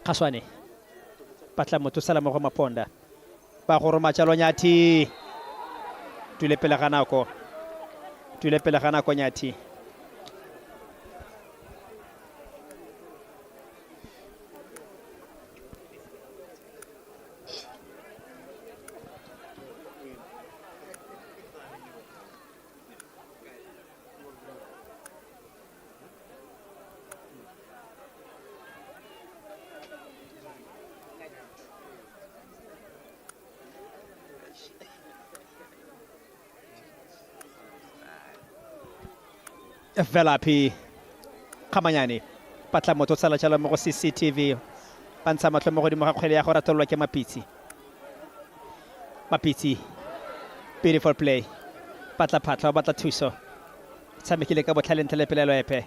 Khaswane patla motho sala mo go Maponda ba go roma tshalo Nyathi tule pele ga nako Nyathi Felapi Khamanyane patla motho tsala tshalo mo go CCTV ba ntsha matlho mo godimo ga kgwele ya go ratolwa ke Mapitsi beautiful play patla phatla batla thuso tshamekile ka botlhalente le pelelo epe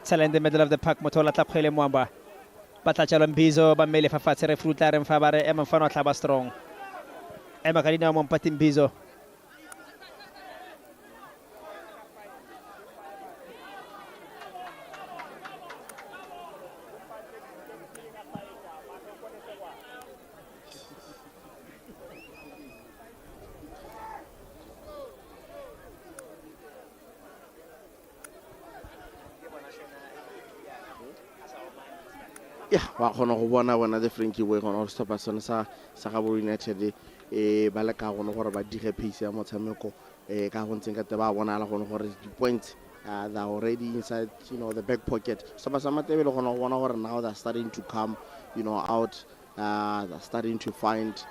tsala in the middle of the park motho la tla kgwele Mwamba batla tshalo Mbizo ba mmele fa fatshe re frutla re mfa ba re ema mfano tla ba strong ema ka dina mo mpati Mbizo wa kgona go bona the Frankie way gona go stopa sone sa Gaborone United ba le ka gona gore ba dige pace ya motshameko ka go ntseng ka te ba bona la gona gore the points they're already inside the back pocket so ba sa Matebele gona go bona gore now they're starting to come out they're starting to find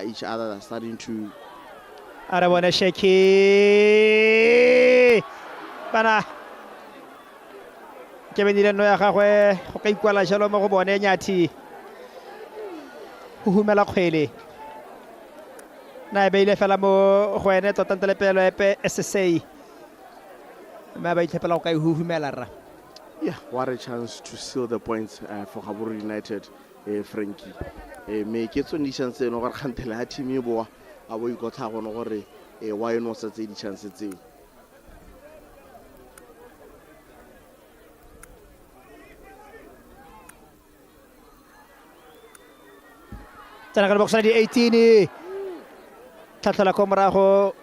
each other, they're starting to Arabona Sheki bana ke benile no ya gagwe go ka ikwala jalo mo go bone Nyathi go humela kgwele na e beile fela mo go ene tota ntele pelo epe SSA ma ba itlhepela go ka humela ra what a chance to seal the points for Gaborone United Frankie me ke tsone chance eno gore khantela ha team e boa a bo ikotla go no gore why no sa tse di chance tseo tsena ka box di 18 tlhatlhola ko morago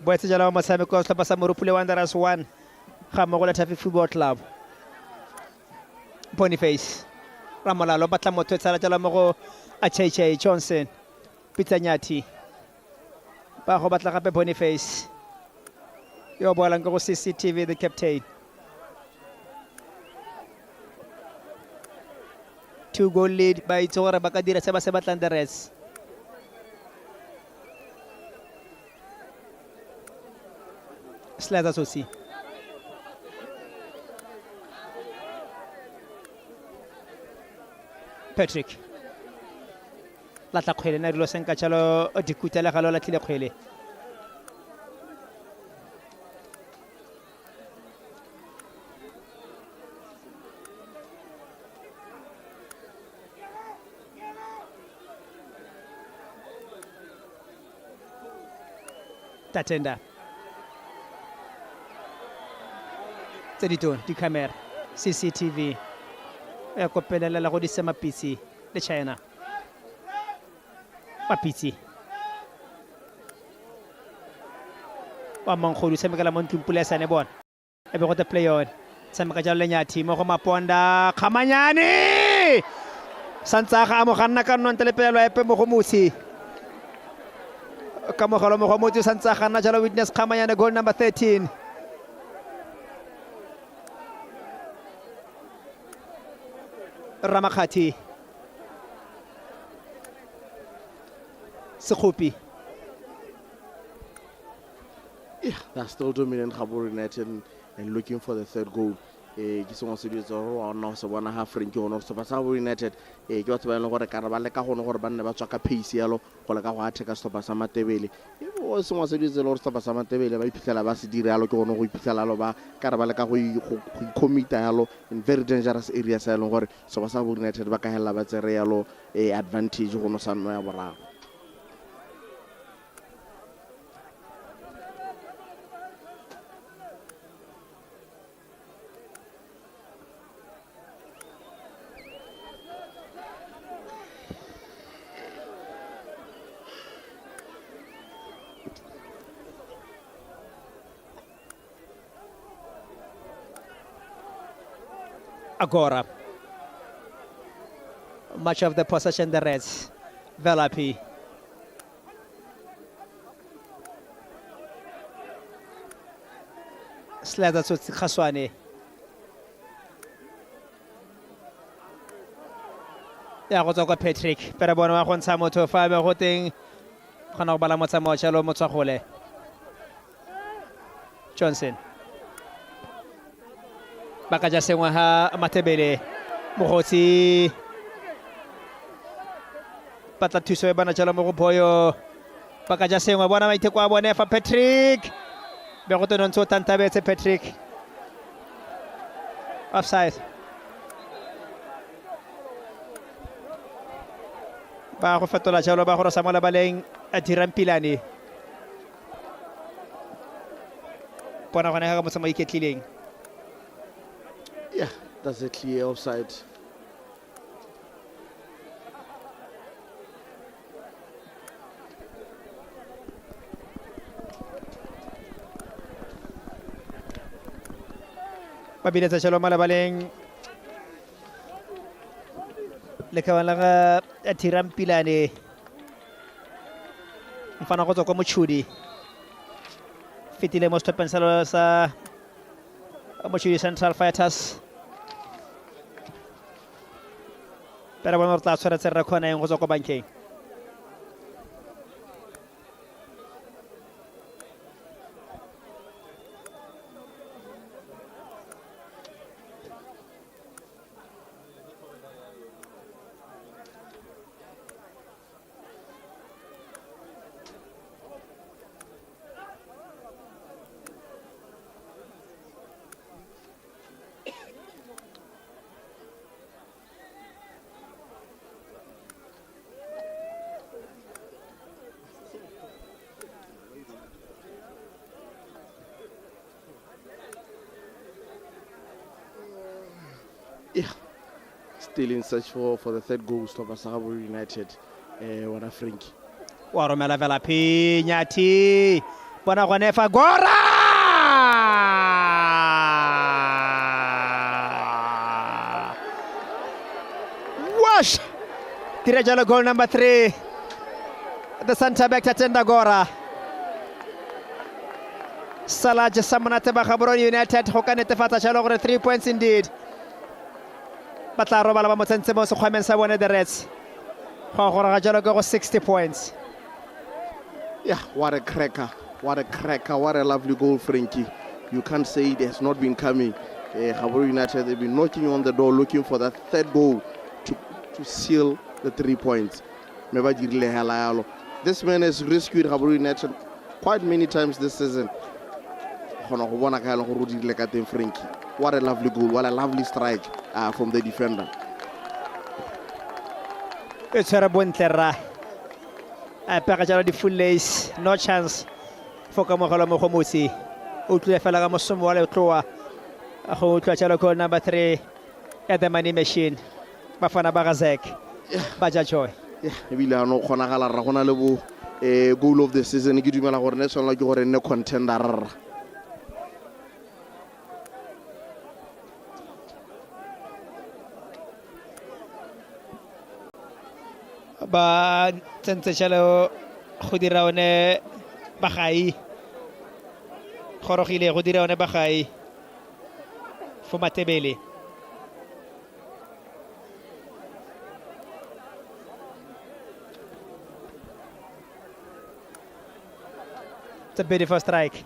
boetse jalo wa motshameko wa setlhopha sa Morupule Wanderers 1 ga mmogo le Tafi Football Club. Boniface Ramolalo batla motho tsala jalo mo go Achaichai Johnson Pitsanyati ba go batla gape Boniface yo bolang go CCTV the captain. 2-goal lead ba itse gore ba ka dira se ba se batlang the rest. Slaza Sosi Patrick latla kgwele na dilo senka tshalo dikutela ga lo latlhile kgwele. Tatenda Tsedito di camera CCTV ya kopelela go di sema PC le China Mapitsi wa manggodu semekela mo ntlumpula sane bona e be go te play on semeka jalo Lenyathi mo go Maponda Khamanyane santsa ga mo ganna ka nonte le pelelo epe mo go Musi ka mogalo mo go Motsi santsa ganna jalo Witness Khamanyane goal number 13. Ramakhathi Sekhupi. Yeah, they're still dominant Gaborone United and looking for the third goal. Ke sengwe se ditse gore no se bona ha Frank ono se ba sa Gaborone United ke batho ba ile gore ka ba le ka gone gore ba nne ba tswa ka pace yalo go le ka go attack setlhopha sa Matebele. O sengwe se ditse gore setlhopha sa Matebele ba iphitlhela ba se dira yalo ke gone go iphitlhela lo ba ka ba le ka go commit yalo in very dangerous areas yalo gore setlhopha sa Gaborone United ba ka hela ba tsere yalo advantage go no sa no ya borago. Agora much of the possession the Reds. Velapi Slaza Tsotsi Khaswane ya go tswa kwa Patrick pero bona wa go ntsha motho fa be go teng gona go bala motsa mo tshalo mo tsagole Johnson baka ja sengwa ha Matebele mogotsi patla thuso e bana jalo mo go Boyo baka ja sengwa bona maithe kwa bone fa Patrick be go teno ntse tantabetse Patrick offside ba go fetola jalo ba go Samuel Baleng a dirang pilane bona gona ga mo tsama iketlileng. Yeah, that's a clear offside. Mabile tsa Shalom Malabaleng le ka bana ga tirang pilane mfana go tswa kwa Mochudi fitile mo stop pensalo sa Mochudi Central Fighters pero bueno tla tsara tsara khona eng go tswa kwa bankeng. Yeah, still in search for the third goal stop as Gaborone United. Wana Frankie. Wa romela Velapi Nyathi bona go nefa Gora wash tira jalo goal number 3 the center back Tatenda Gora Salah Jasamanate ba Gaborone United go ka netefatsa jalo gore 3 points indeed ba tla robala ba motsentse mo sekgwameng sa bone the Reds go gore ga jalo go 60 points. Yeah, what a cracker, what a lovely goal, Frankie. You can't say it has not been coming. Gaborone United, they've been knocking on the door looking for that third goal to seal the 3 points. This man has rescued Gaborone United quite many times this season. Frankie. What a lovely goal, what a lovely strike from the defender. It's a Bunterra. I package the full lace, no chance for Kamokolo Mokomusi. Utu Falagamusum Wale Toa. A whole Twachalo number 3 at the money machine. Bafana Bagazek. Bajajoy. Yeah, Villano Konagala Rahona Lebu, goal of the season. You give me a national like you're in a contender. Ba tentechalo khudiraone bagai khorogile khudiraone bagai for Matebele it's a beautiful strike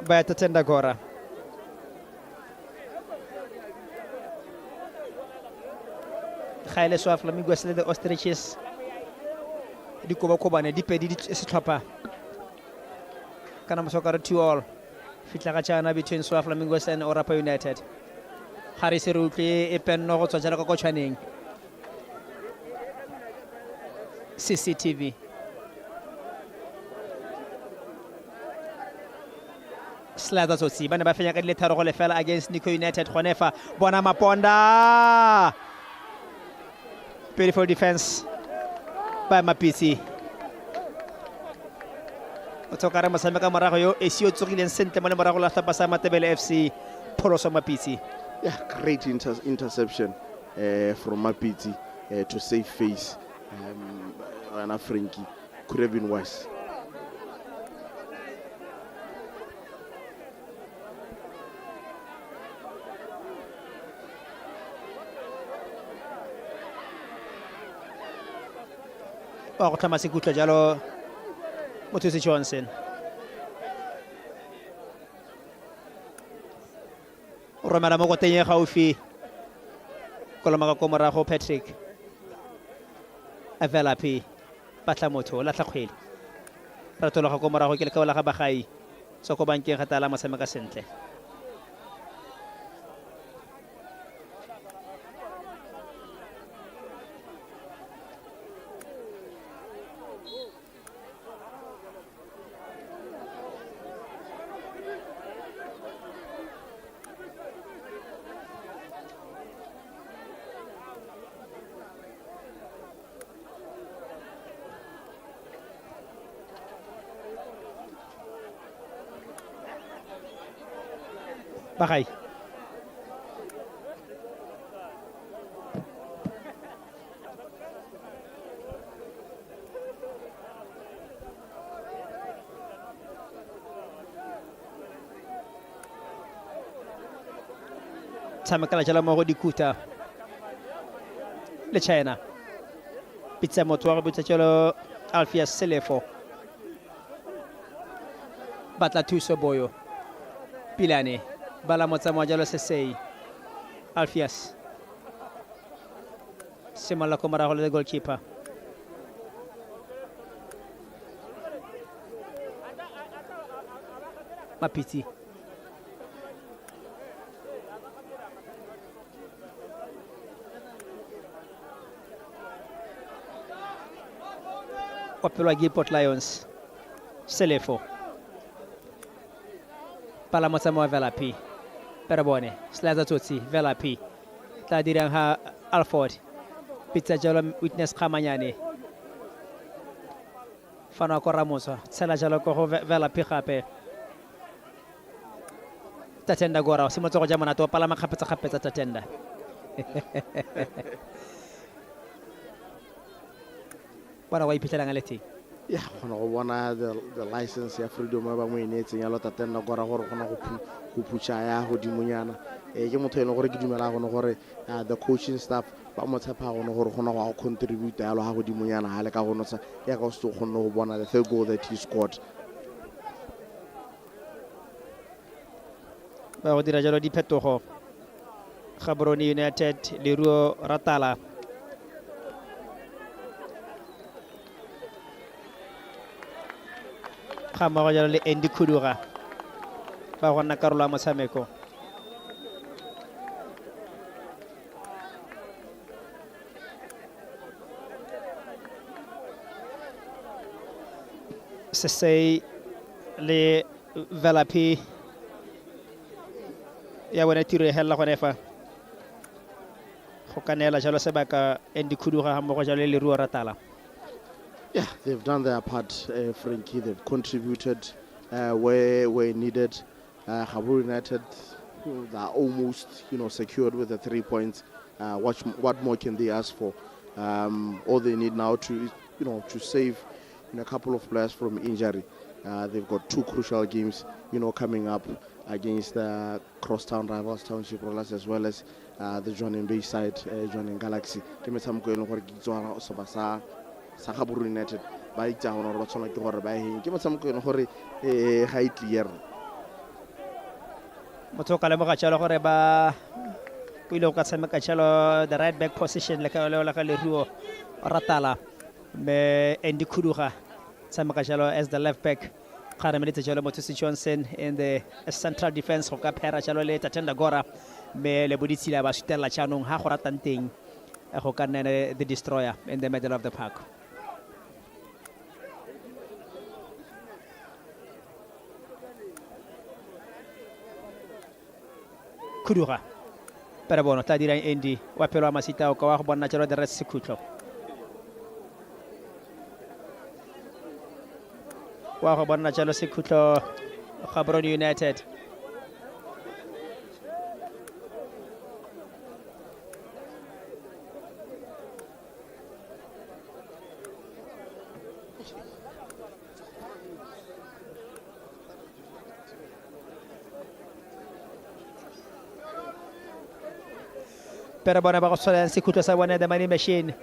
by Tatenda Gora. Khaile so Flamingo se the ostriches di ko ba ko bane di pedi di setlhopha kana mosokara 2-all fitla ga tsana between so Flamingo and Orapa United Haris Rutli e penno go tswala ka tshwaneng CCTV Slada Tsotsi bana ba fenya ka le tharo go le fela against Nico United Khonefa bona Maponda. Beautiful defense by Mapiti. Otokara Masamaka Marago yo esio tsogileng sentle mo le morago la tlhapa Matebele FC Pholoso Mapiti. Yeah, great interception from Mapiti to save face. And Frankie could have been worse. Or Tamasi Gutla Jalo Motusi Johnson. Romara Mogotenye Haufi Kolomaka Komaraho Patrick Avelapi Patlamoto Latlaquil Ratola Komaraho Kilkawala Bahai Sokobanki Hatala Masamaka Sente. Bagai. Tamakala jala mo di kuta. Le China. Pizza motor buta jalo Alfia Selefo. Batla Tuso Boyo. Pilane. Bala motsa mojalo Sesei Alfias Simala Komaraho the goalkeeper Mapiti Wapelwa Gilport Lions Selefo Pala motsa mo Velapi Perabone, Slaza Tutsi, Velapi, Tadiranga Alford, Pizza Jolom Witness Kamanyane, fana ko Ramosa tsela jalo ko go vela pigape tatenda gora se motso go ja mona to palama kgapetsa tatenda bona wa iphitlhela ngalethi yeah gona go bona the license ya freedom ba mo inetseng ya lo tatenda gora gore gona go phutsa ya go dimonyana ke motho ene gore ke dumela gona gore the coaching staff ba mo tshepa gona gore gona go contribute ya lo ha go dimonyana ha le ka gona sa ya ka se gona go bona the third goal that he scored. ba go dira jalo diphetogo Gaborone United Leruo Ratala ga jalo le Andy Khuduga ba gona karolo ya motshameko se sei le Velapi ya bona tiro e hella gone fa go kanela jalo sebaka Andy Khuduga ha mo go jalo le Leruo Ratala. Yeah, they've done their part, Frankie. They've contributed where needed. Gaborone United, they're almost, secured with the 3 points. What more can they ask for? All they need now to save a couple of players from injury. They've got 2 crucial games, coming up against the crosstown rivals, Township Rollers, as well as the Johannesburg Bay side, Johannesburg Galaxy. Sa Gaborone United ba itsa gona gore ba tshwana ke gore ba heng ke motshameko ene gore ga e clear motho ka lemoga tshalo gore ba ile go ka tshameka tshalo the right back position le ka Leruo Ratala me Andy Khuduga tshameka tshalo as the left back ga re meletse tshalo Mothusi Johnson in the central defense go ka phera tshalo le Tatenda Gora me le boditsila ba sutela tshanong ha go ratang teng go ka nne the destroyer in the middle of the park. Khuduga pero bueno tla dira Andy wa pelo a masita o ka wa go bona tshelo the rest sekhutlho wa go bona tshelo sekhutlho Gaborone United pero bona ba go sola sekhutlho sa bona the money machine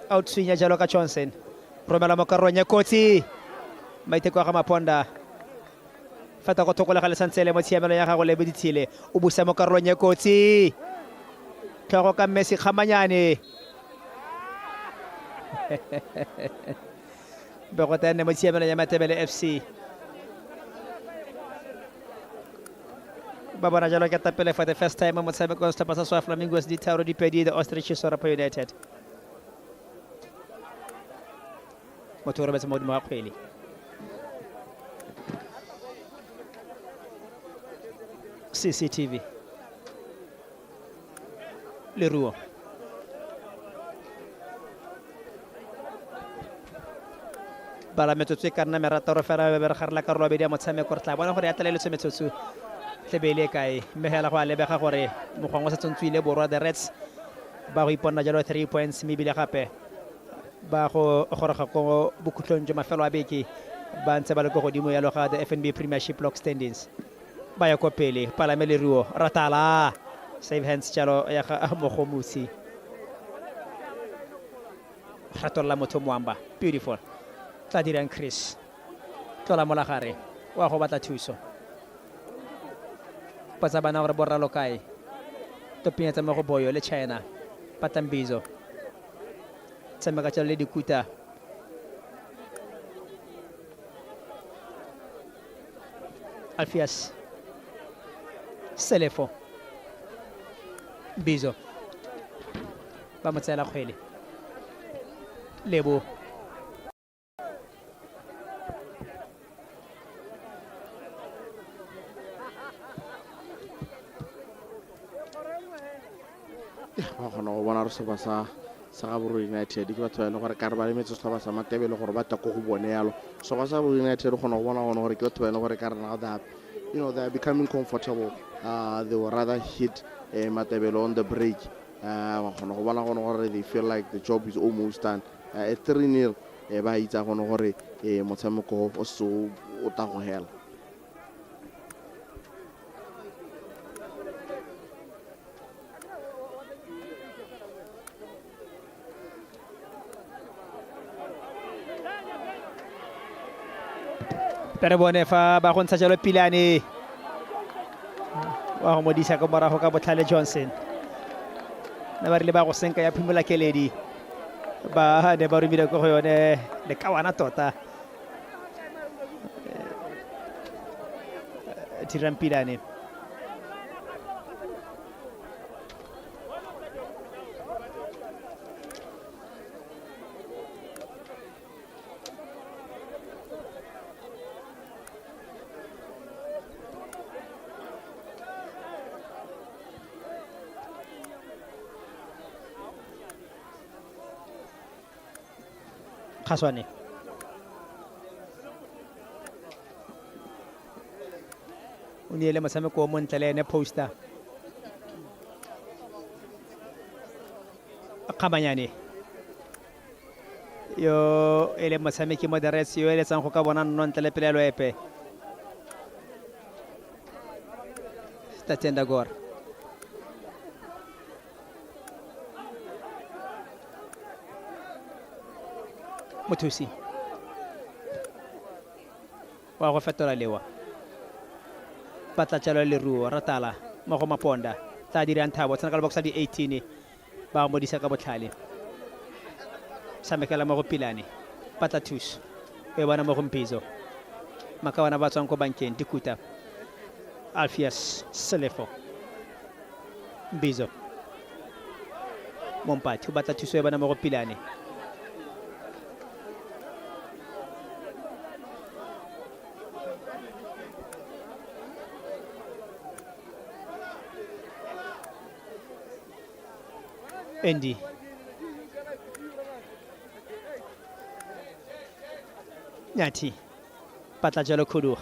out swinya jalo ka Johnson romela mo karong ya kotsi maiteko ga Maponda fata go thokola ga le santsele mo tshiamelo ya gago le bedithile o busa mo karong ya kotsi tlhogo ka Messi khamanyane be go tenne mo tshiamelo ya Matebele FC Babana jalo ke tapele for the first time mo motshameko wa setlhopha sa Flamingos di tharo di pedi the Ostrich Sorapa United motho re betsa mo modimo ga kgwele CCTV Leruo bala metsotso e ka nna merataro fela be re garela karolo bedi ya motshameko re tla bona gore ya tlela le metsotso tlebele kae mme hela go a lebega gore mogwangwa se tsontsuile borwa the Reds ba go iponna jalo 3 points mme bile gape ba go goroga go bokhutlong jo mafelo a beke ba ntse ba le go godimo ya loga the Fnbb Premiership block standings ba ya ko pele palame Leruo Ratala save hands jalo ya ga Mogomusi ratolla motho moamba beautiful tla dirang Chris tlola mola gare wa go batla thuso pasa bana gore borra lokae to pinyetsa mo go boyo le China Patambizo tsameka tshalo le dikuta Alfias Selefo Bizo ba motsela kgwele Lebo go bona re se ba sa sa Gaborone United ke batho ba e leng gore ka re ba le metse setlhopha sa Matebele gore ba tako go bone yalo setlhopha sa Gaborone United gona go bona gore ke batho ba e leng gore ka re now they are becoming comfortable. They will rather hit Matebele on the break. They feel like the job is almost done. At 3-0 ba itsa gone gore motshameko o so o ta go hela. Pero bone fa ba go ntsha jalo Pilane wa go modisa ka morago ka Botlhale Johnson na ba rile ba go senka ya Phimola Keledi ba ne ba rumile go yone le kawana tota Tiram Pilane Khaswane o ne le motshameko o montle le ene poster Khamanyane yo ele motshameki mo Darets yo ele tsang go ka bona nontle le pelelo epe Statenda Gor Mothusi wa go fetola lewa patla tshalo le ruo ratala mo go Maponda tla dira nthabo tsena ka le boxa di 18 ba modisa ka Botlhale samekela mo go Pilane patla thush e bona mo go Mpizo makawana ba tswang ko bankeng Dikuta Alfias Selefo Mbizo Mompati o batla thuso e bona mo go Pilane Andy Nyati patla jalo Khudu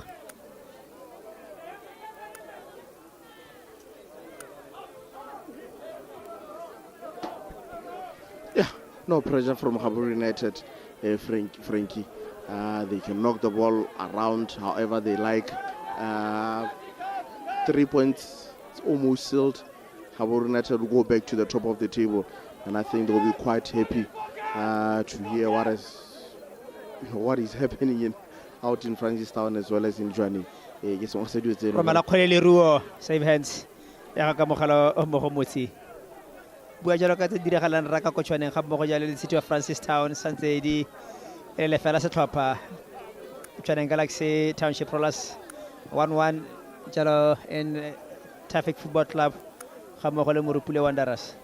No pressure from Gaborone United, Frankie. They can knock the ball around however they like. 3 points, it's almost sealed. Gaborone United will go back to the top of the table, and I think they'll be quite happy to hear what is happening out in Francistown as well as in Johnny. Romala Khwele Ruo save hands ya ka mogala o mo go motsi bua jalo ka tse diragalang raka ko tshwaneng ga mo go jalo le City of Francistown santse di ele fela setlhopha Tshwaneng Galaxy Township Rollers 1-1 jalo in Traffic Football Club ga mo go le Morupule Wanderers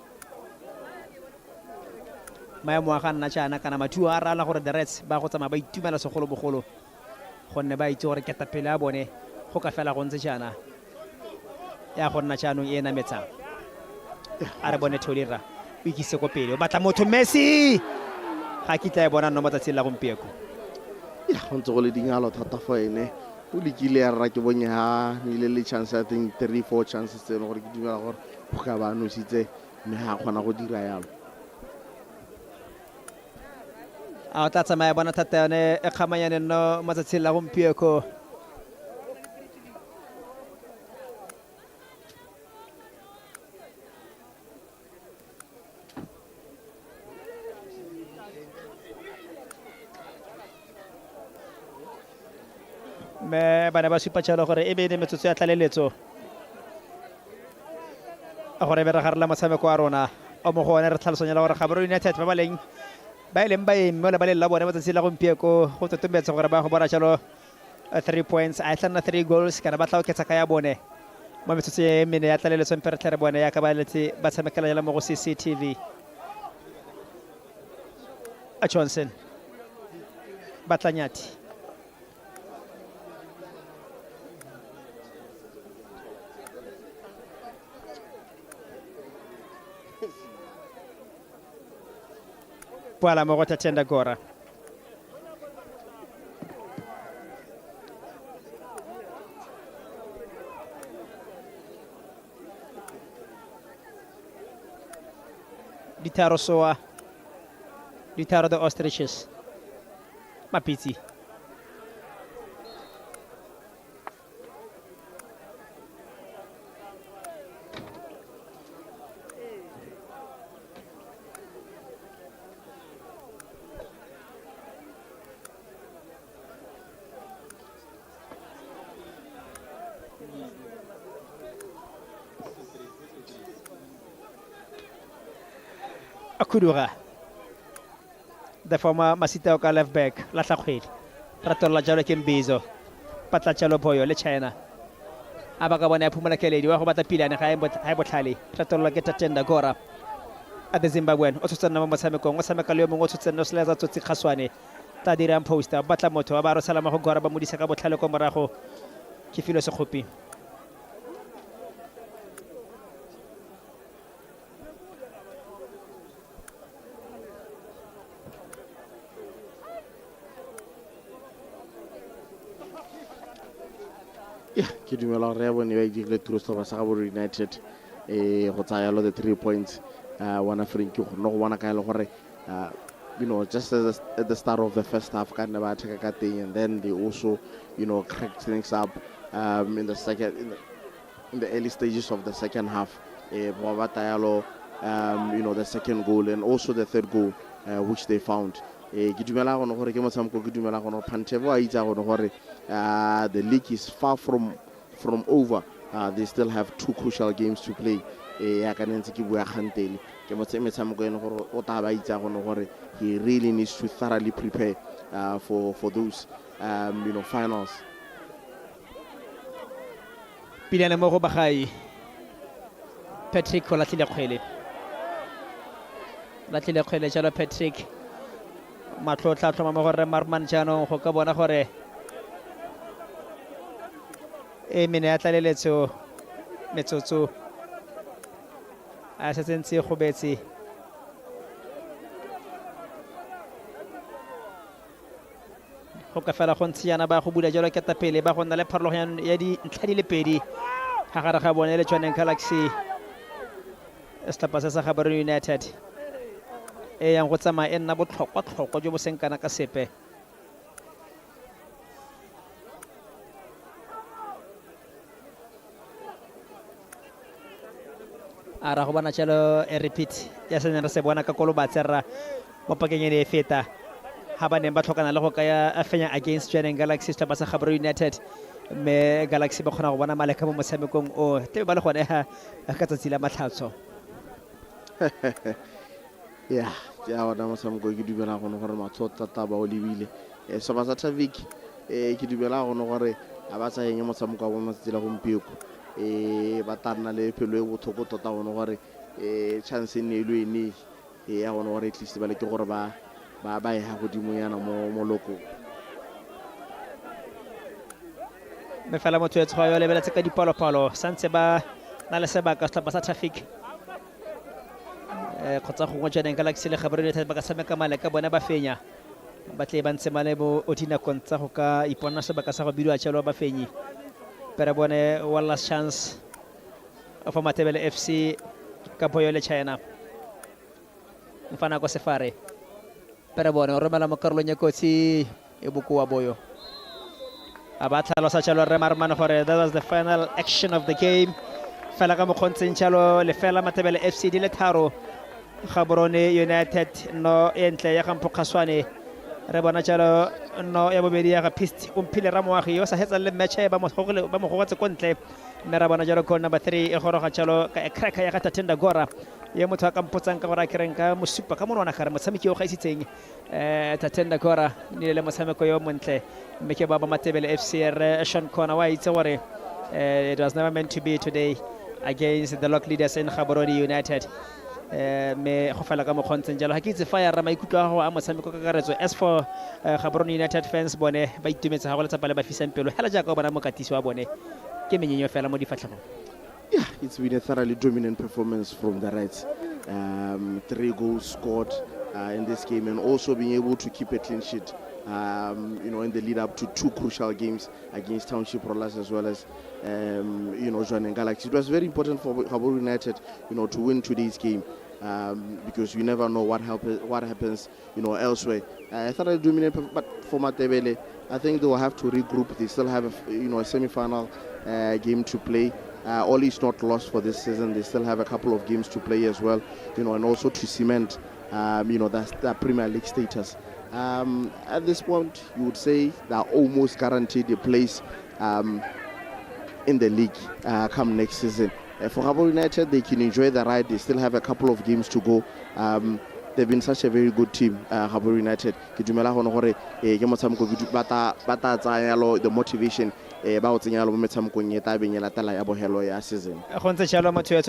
maemo a ga nna tjana kana mathu a rala gore the Reds ba go tsama ba itumela segolo bogolo gonne ba itse gore ketapele a bone go ka fela go ntse jana ya go nna tjanong e nametsang a re bone Tholira o ikise ko pele o batla motho Messi ga kitla e bona no matsatsi la gompieko ya go ntse go le dingalo thata fa ene o lekile ya rra ke bonya ile le chance I think 3-4 chances tse gore ke dumela gore go ka ba nositse mme ha kgona go dira yalo a tla tsamaya bona thata yone e kgamanyane no matsatsi la gompieko me bana ba supa tshelo gore e be ne metsotso ya tlaleletso a gore be re garela motshameko wa rona o mo go one re tlhalosanya gore Gaborone United ba baleng ba eleng ba emme le ba le la bone matsatsi la gompieko go totometse gore ba go bona jalo 3 points a tlana 3 goals kana ba tla oketsa ka ya bone mo metsotso e mene ya tlaleletso mpere tlere bone ya ka ba letse ba tshamekela jalo mo go CCTV a Johnson Batlanyati kwala mo go Tatenda Gora. Ditaro soa. Ditaro the ostriches. Mapiti. Akudura, the former Masitaoka left back, Latakil, Ratola Jarakim Bezo, Patachalo Boyo, Le China. Abagabana Pumalakeli, Wahobata Pila and Hibotali, Ratola Getatenda Gora at the Zimbabwean, also Masamako, Wasamakalium, also Nosleza to Tikaswani, Tadiram Poster, Batlamoto, Abaro Salamaho Gora, Mudisaka, Teleco Marajo, Kifilo Sokopi. Ke dumela re bone ba ile trusto ba sa Gaborone United go tsaya lo the 3 points wana Frankie go no go bona ka ile gore just at the start of the first half kind of attack ka teng, and then they also cracked things up in the early stages of the second half ba tayalo the second goal and also the third goal which they found. Ke dumela go no gore ke motshameko ke dumela go no Pantebo a itsa go no gore the league is far from over. They still have 2 crucial games to play. Ya ka nentse ke bua gantele ke motshameko eno gore o ta ba itsa go no gore he really needs to thoroughly prepare for those finals. Pilane mo go bagai Patrick la tlile kgwele jalo Patrick matlotla tlhoma mo gore Marman jano go ka bona gore mene ya tlaleletso metsotso a setsentse go betse go ka fela go ntshiyana ba go bula jalo ke tapele ba go nna le pharologano ya di ntlha di le pedi ga gare ga bone le Tshwaneng Galaxy setlhopha sa Gaborone United yang go tsamaya e nna botlhokwa jo bo seng kana ka sepe. Ara go bona jalo e repeat ya se nna se bona ka kolobatserra mo pakeng e feta ha ba neng ba tlhokana le go kaya a fenya against Tshwaneng Galaxy setlhopha sa Gaborone United, me Galaxy ba kgona go bona maleka mo motshamekong o tebe ba le gone ha ka tsatsi la matlhatso. Yeah, ona motshameko ke dumela go no gore matlotla taba o lebile Soba sa Tavik ke dumela go no gore a ba tsayeng motshameko wa bona tsela gompieko ba tana le pelo e botlhoko tota go no gore chance ne ile ene ya go no gore at least ba le ke gore ba e ha godimo yana mo loko me fela motho e tshoyo le bela tse ka dipalopalo santse ba na le sebaka setlhopha sa Traffic khotsa go Tshwaneng Galaxy le Gaborone United ba ka tshameka maleka bona ba fenya ba tle ba ntse male bo otina kontsa go ka ipona sebaka sa go bidwa tshelo ba fenyi pero bone one last chance of Matebele FC ka boyo le China mfana ko sefare pero bone o romela mo karolong ya kotsi e bokoa boyo aba tlhalosa tshelo re marmane gore that was the final action of the game fela ka mo kgontseng tshelo le fela Matebele FC di le tharo Gaborone United no entle ya gampo khaswane re bona tshelo no ya bobedi ya ga pist umphile ramoagi yo sa hetsa le match ba mo gotse kontle mme ra bona jalo goal number 3 e goroga tshelo ka cracker ya ga Tatenda Gora ye motho a ka mpotsang ka gore a kereng ka mosupa ka monwana gare motshameki yo ga isitseng Tatenda Gora ni le motshameko yo montle mme ke ba Matebele FC re Sean Corner wa itse gore it was never meant to be today against the local leaders in Gaborone United. Me go fela ka mo kgontseng jalo ha ke itse fa ya ra maikutlo a go a motshameko ka karetso. As for Gaborone United fans bone ba itumetse ha go letsa pale ba fisang pelo hela jaaka bona mokatisi wa bone ke menyenyo fela mo difatlhego. Yeah, it's been a thoroughly dominant performance from the Reds. 3 goals scored, in this game, and also being able to keep a clean sheet. In the lead up to 2 crucial games against Township Rollers as well as Johannesburg Galaxy. It was very important for Gaborone United, to win today's game. Because you never know what happens, elsewhere. I thought I'd dominate, but for Matebele, I think they will have to regroup. They still have a semi-final game to play. All is not lost for this season. They still have a couple of games to play as well, and also to cement, that Premier League status. At this point, you would say they're almost guaranteed a place in the league come next season. For Gaborone United, they can enjoy the ride. They still have a couple of games to go. They've been such a very good team, Gaborone United. The motivation season.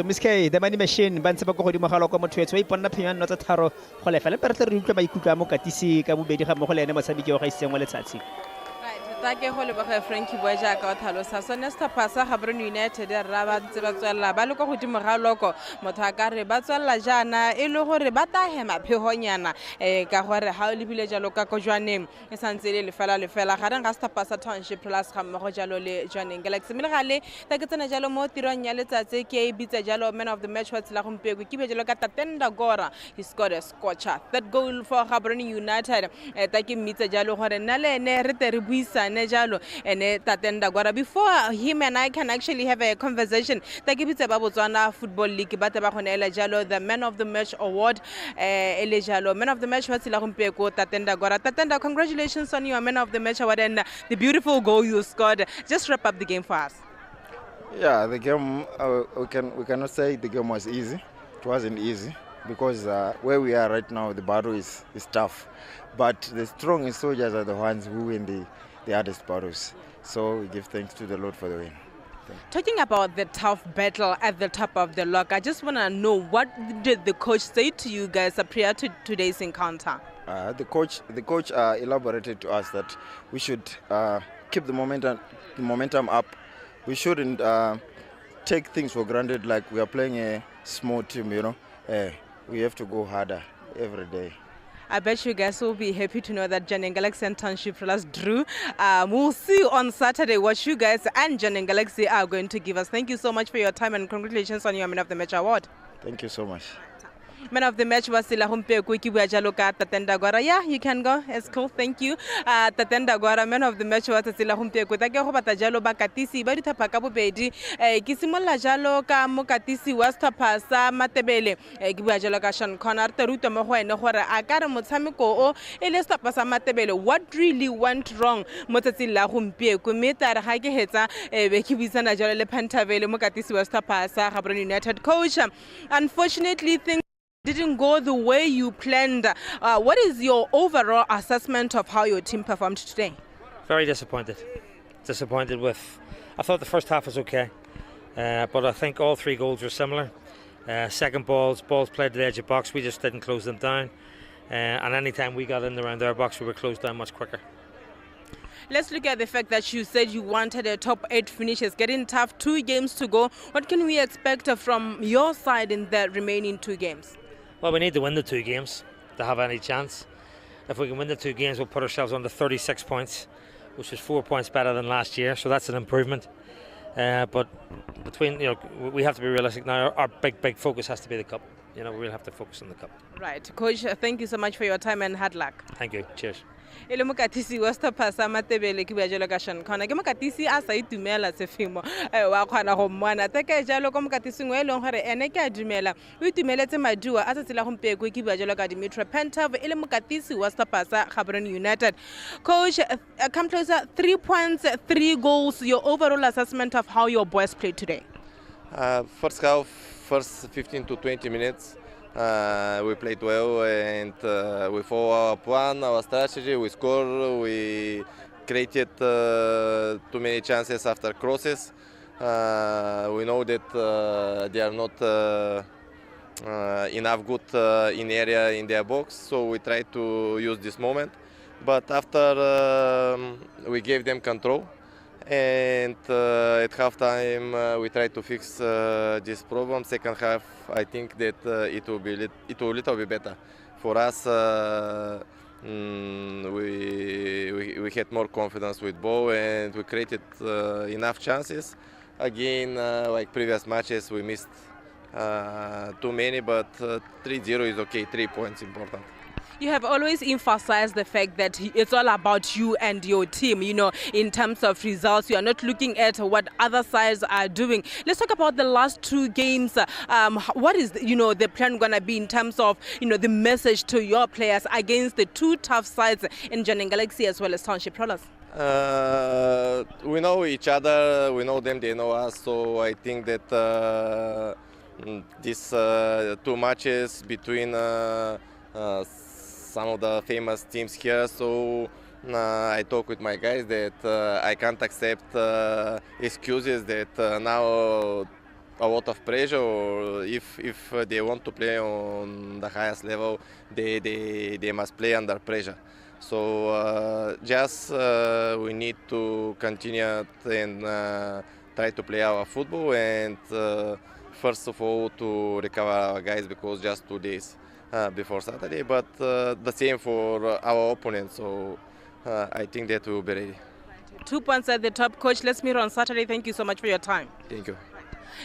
Miss K, the money machine, Bansabako Mahalo, Motueto, Ponapian, not a taro, Holefel, Perther, Mokatisi, Kabubedi, Hamohole, and Masabio, Heston, Walletati. Take hole ba Frankie Boja ka thalosa sonesta pasa Gaborone United ra ba tsela ba loko go dimo ga loko motho a ka re ba tswella jana e le gore ba ta hema phehonyana ka gore ha o lebile jalo ka ko jwaneng e santse le fela ga reng ga sta pasa Township plus ga mo go jalo le Johannesburg Galaxy mme gale ta ke tsena jalo mo tirong ya letsatsi ke bitsa jalo man of the match wa tsela gompeko ke be jalo ka Tatenda Gora. He scored a scorcher, that goal for Gaborone United. Ta ke mitsa jalo gore nna le ene re te re buisa Nejalo and Tatenda Gora. Before him and I can actually have a conversation, Takibitsa Botswana Football League, Batabahonela Jalo, the Man of the Match Award, Elejalo, Man of the Match Wasilahumpeko, Tatenda Gora. Tatenda, congratulations on your Man of the Match Award and the beautiful goal you scored. Just wrap up the game for us. Yeah, the game, we cannot say the game was easy. It wasn't easy because where we are right now, the battle is tough. But the strongest soldiers are the ones who win the hardest battles. So we give thanks to the Lord for the win. Talking about the tough battle at the top of the log, I just want to know, what did the coach say to you guys prior to today's encounter? The coach elaborated to us that we should keep the momentum up. We shouldn't take things for granted like we are playing a small team, we have to go harder every day. I bet you guys will be happy to know that Johannesburg Galaxy and Township Rollers drew. We'll see on Saturday what you guys and Johannesburg Galaxy are going to give us. Thank you so much for your time and congratulations on your Man of the Match award. Thank you so much. Man of the Match was Silahumpeko Kibuajaloka Tatenda Gora. Yeah, you can go. It's cool. Thank you. Tatenda Gora, Man of the Match was Silahumpeko. Takahobata Jalo Bakatisi, Barita Pakabu Bedi, Kisimola Jalo Ka Mokatisi, Wasta Pasa, Matebele, Kibuajaloka Shan Connor, Teruta Moho, and Hora Akara Motsamiko, Elesta Pasa Matebele. What really went wrong? Motasila Humpeko, Meta Hageheta, Bekibisana Jale Pantavele, Mokatisi, Wasta Pasa, Gaborone United coach. Unfortunately, things didn't go the way you planned. What is your overall assessment of how your team performed today? Very disappointed. Disappointed with, I thought the first half was okay, but I think all 3 goals were similar. Second balls played to the edge of the box, we just didn't close them down. And any time we got in around their box, we were closed down much quicker. Let's look at the fact that you said you wanted a top 8 finish. It's getting tough, 2 games to go. What can we expect from your side in the remaining 2 games? Well, we need to win the 2 games to have any chance. If we can win the 2 games, we'll put ourselves on to 36 points, which is 4 points better than last year, so that's an improvement. But between, we have to be realistic now. Our big focus has to be the cup. We'll have to focus on the cup. Right. Coach, thank you so much for your time and hard luck. Thank you. Cheers. Ele mokatisi wa Stapasa Matebele ke bua jalo ka Shan Khona ke mokatisi a sa itumela sefimo wa khona go mmana teke jalo ko mokatisi ngwe le gore ene ke a dumela o itumeletse maduwa a tsela gompeko ke bua jalo ka Dimitri Pentav ele mokatisi wa Stapasa Gaborone United. Coach, come closer. 3 points, 3 goals. Your overall assessment of how your boys played today? First half, first 15 to 20 minutes. We played well and we follow our plan, our strategy. We score. We created too many chances after crosses. We know that they are not enough good in area in their box, so we try to use this moment. But after we gave them control, and at halftime we try to fix this problem. Second half, I think that it will little bit better. for us, we had more confidence with ball and we created enough chances. Again, like previous matches, we missed too many, but 3-0 is okay. 3 points important. You have always emphasized the fact that it's all about you and your team, in terms of results. You are not looking at what other sides are doing. Let's talk about the last 2 games. What is, the plan going to be in terms of, the message to your players against the 2 tough sides in Johnny Galaxy as well as Township Rollers? We know each other, we know them, they know us. So I think that these 2 matches between some of the famous teams here, so I talk with my guys that I can't accept excuses that now a lot of pressure, or if they want to play on the highest level, they must play under pressure. So just we need to continue and try to play our football, and first of all to recover our guys, because just 2 days before Saturday, but the same for our opponents. So I think that we will be ready. 2 points at the top, coach. Let's meet on Saturday. Thank you so much for your time. Thank you.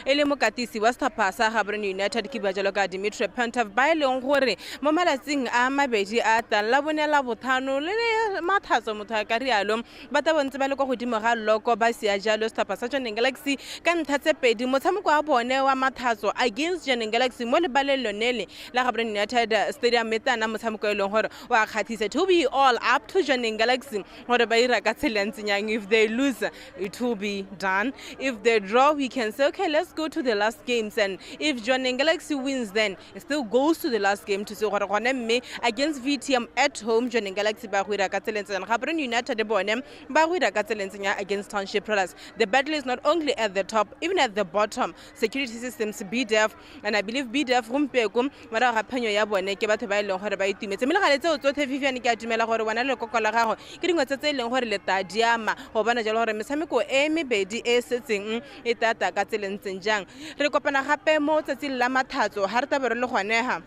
Ele mokatisi wa setlhopha sa Gaborone United ke bua jalo ka Dimitri Pantev ba eleng gore mo malatsing a mabedi a tlang la bone la bothano le mathatso motho a ka rialo ba ta bontse ba le go godimo ga loko ba sia jalo setlhopha sa Johnny Galaxy ka ntlha tse pedi. Motshameko wa bone wa mathatso against Johnny Galaxy mo lebaleng lonele la Gaborone United Stadium metana motshameko e leng gore wa kgatlhisa. To be all up to Johnny Galaxy gore ba ira ka tselantsinyang. If they lose, it will be done. If they draw, we can say okay, let's go to the last games, and if Johnny Galaxy wins, then it still goes to the last game to see what me against VTM at home. Johnny Galaxy ba huira ka tselentsenya, Gaborone United bone ba huira ka tselentsenya against Township Rollers. The battle is not only at the top, even at the bottom. Security systems BDF, and I believe BDF rumpeko mara ga phenyo ya bone ke batho ba ileng gore ba itumetse me le gale tseo tsothe Vivian ke a dumela gore wana le kokola gago ke dingwe tse ileng gore le tadiama go bona jalo gore mesameko e mebedi e setseng e tata ka tselentseng jang. Re kopana gape mo tsatsing la mathatso ha re tabere le gwaneha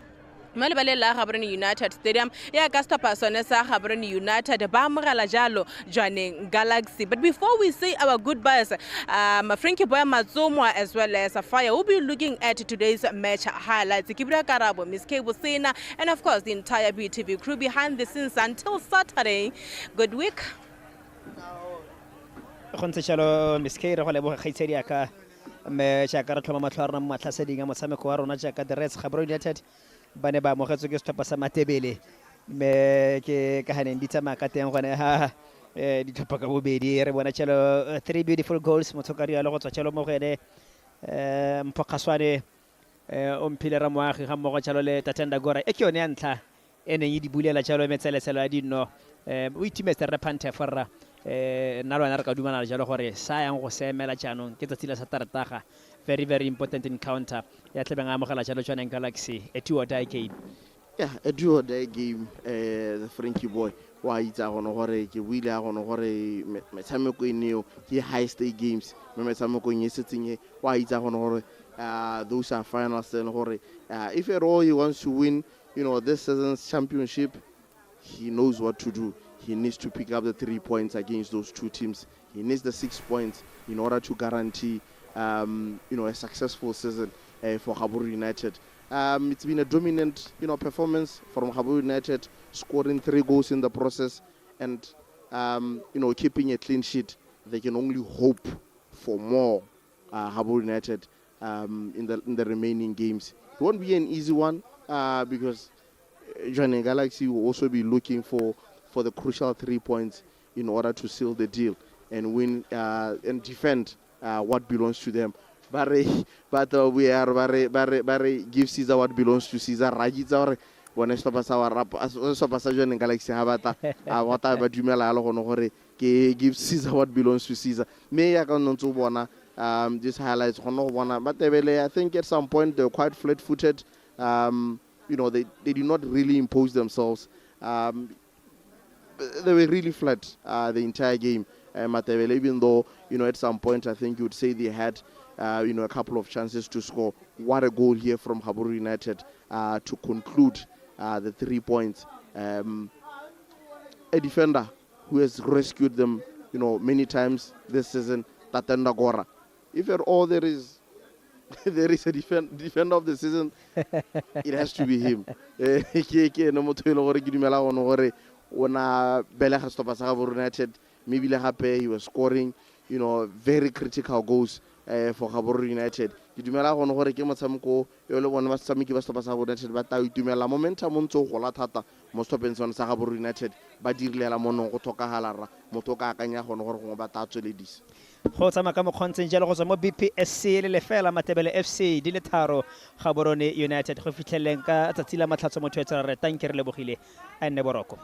mo lebaleng la Gaborone United Stadium ya ka setlhopha sone sa Gaborone United ba amogela jalo Johnny Galaxy. But before we say our goodbyes, Frankie Boy Matsomo as well as Fire will be looking at today's match highlights. Kibra Karabo, Miss K Busena, and of course the entire BTV crew behind the scenes until Saturday. Good week. Miss K re go leboga kgaitsedi aka me tšaka re tlhoma matlho a rona mo matlhaseding a motshameko wa rona jaaka the Reds Gaborone United ba ne ba amogetswe ke setlhopha sa Matebele. Me ke ka haneng di tsamaya ka teng gone ha ditlhopha ka bobedi re bona tshelo 3 beautiful goals motho ka rialo go tswa tshelo mo go ene Mpokgaswane o mphile ra moagi ga mmogo tshelo le Tatenda Gora e ke yone ya ntlha e neng e di bulela tshelo metseleselo ya dino o itimetse re phante forra nna lwana re ka dumana jalo gore sa yang go semela jaanong ke tsatsi la Sateretaga. Very very important encounter ya tlebeng a amogela jalo Johnny Galaxy a do or die game. Yeah, a do or die game. The Frankie Boy wa itsa gone gore ke buile a gone gore metshameko e neo ke high stake games me metshameko e setseng wa itsa gone gore those are finals and gore if at all he wants to win, this season's championship, he knows what to do. He needs to pick up the 3 points against those 2 teams. He needs the 6 points in order to guarantee, a successful season for Gaborone United. It's been a dominant, performance from Gaborone United, scoring 3 goals in the process, and keeping a clean sheet. They can only hope for more. Gaborone United in the remaining games. It won't be an easy one because Johnny Galaxy will also be looking for the crucial 3 points in order to seal the deal and win and defend what belongs to them. But we are bare give Caesar what belongs to Caesar. Ragitsa when I stop us Johnny Galaxy habata what I dumela alo gono gore ke give Caesar what belongs to Caesar. Me ya ka ntse bona this highlights gono bona Matebele. I think at some point they were quite flat-footed. They did not really impose themselves. They were really flat the entire game. Matebele, even though at some point I think you would say they had a couple of chances to score. What a goal here from Gaborone United to conclude the 3 points. A defender who has rescued them, many times this season, Tatenda Gora. If at all there is a defender of the season, it has to be him. Maybe he was scoring, very critical goals for Gaborone United. Momentum most of Gaborone United go tsama ka mokgontsheng jalo go tswa mo BPSC le lefela Matebele FC di le tharo Gaborone United go fitlheleng ka tsatsi la matlhatso mo thwetsara re tankere lebogile a nne boroko.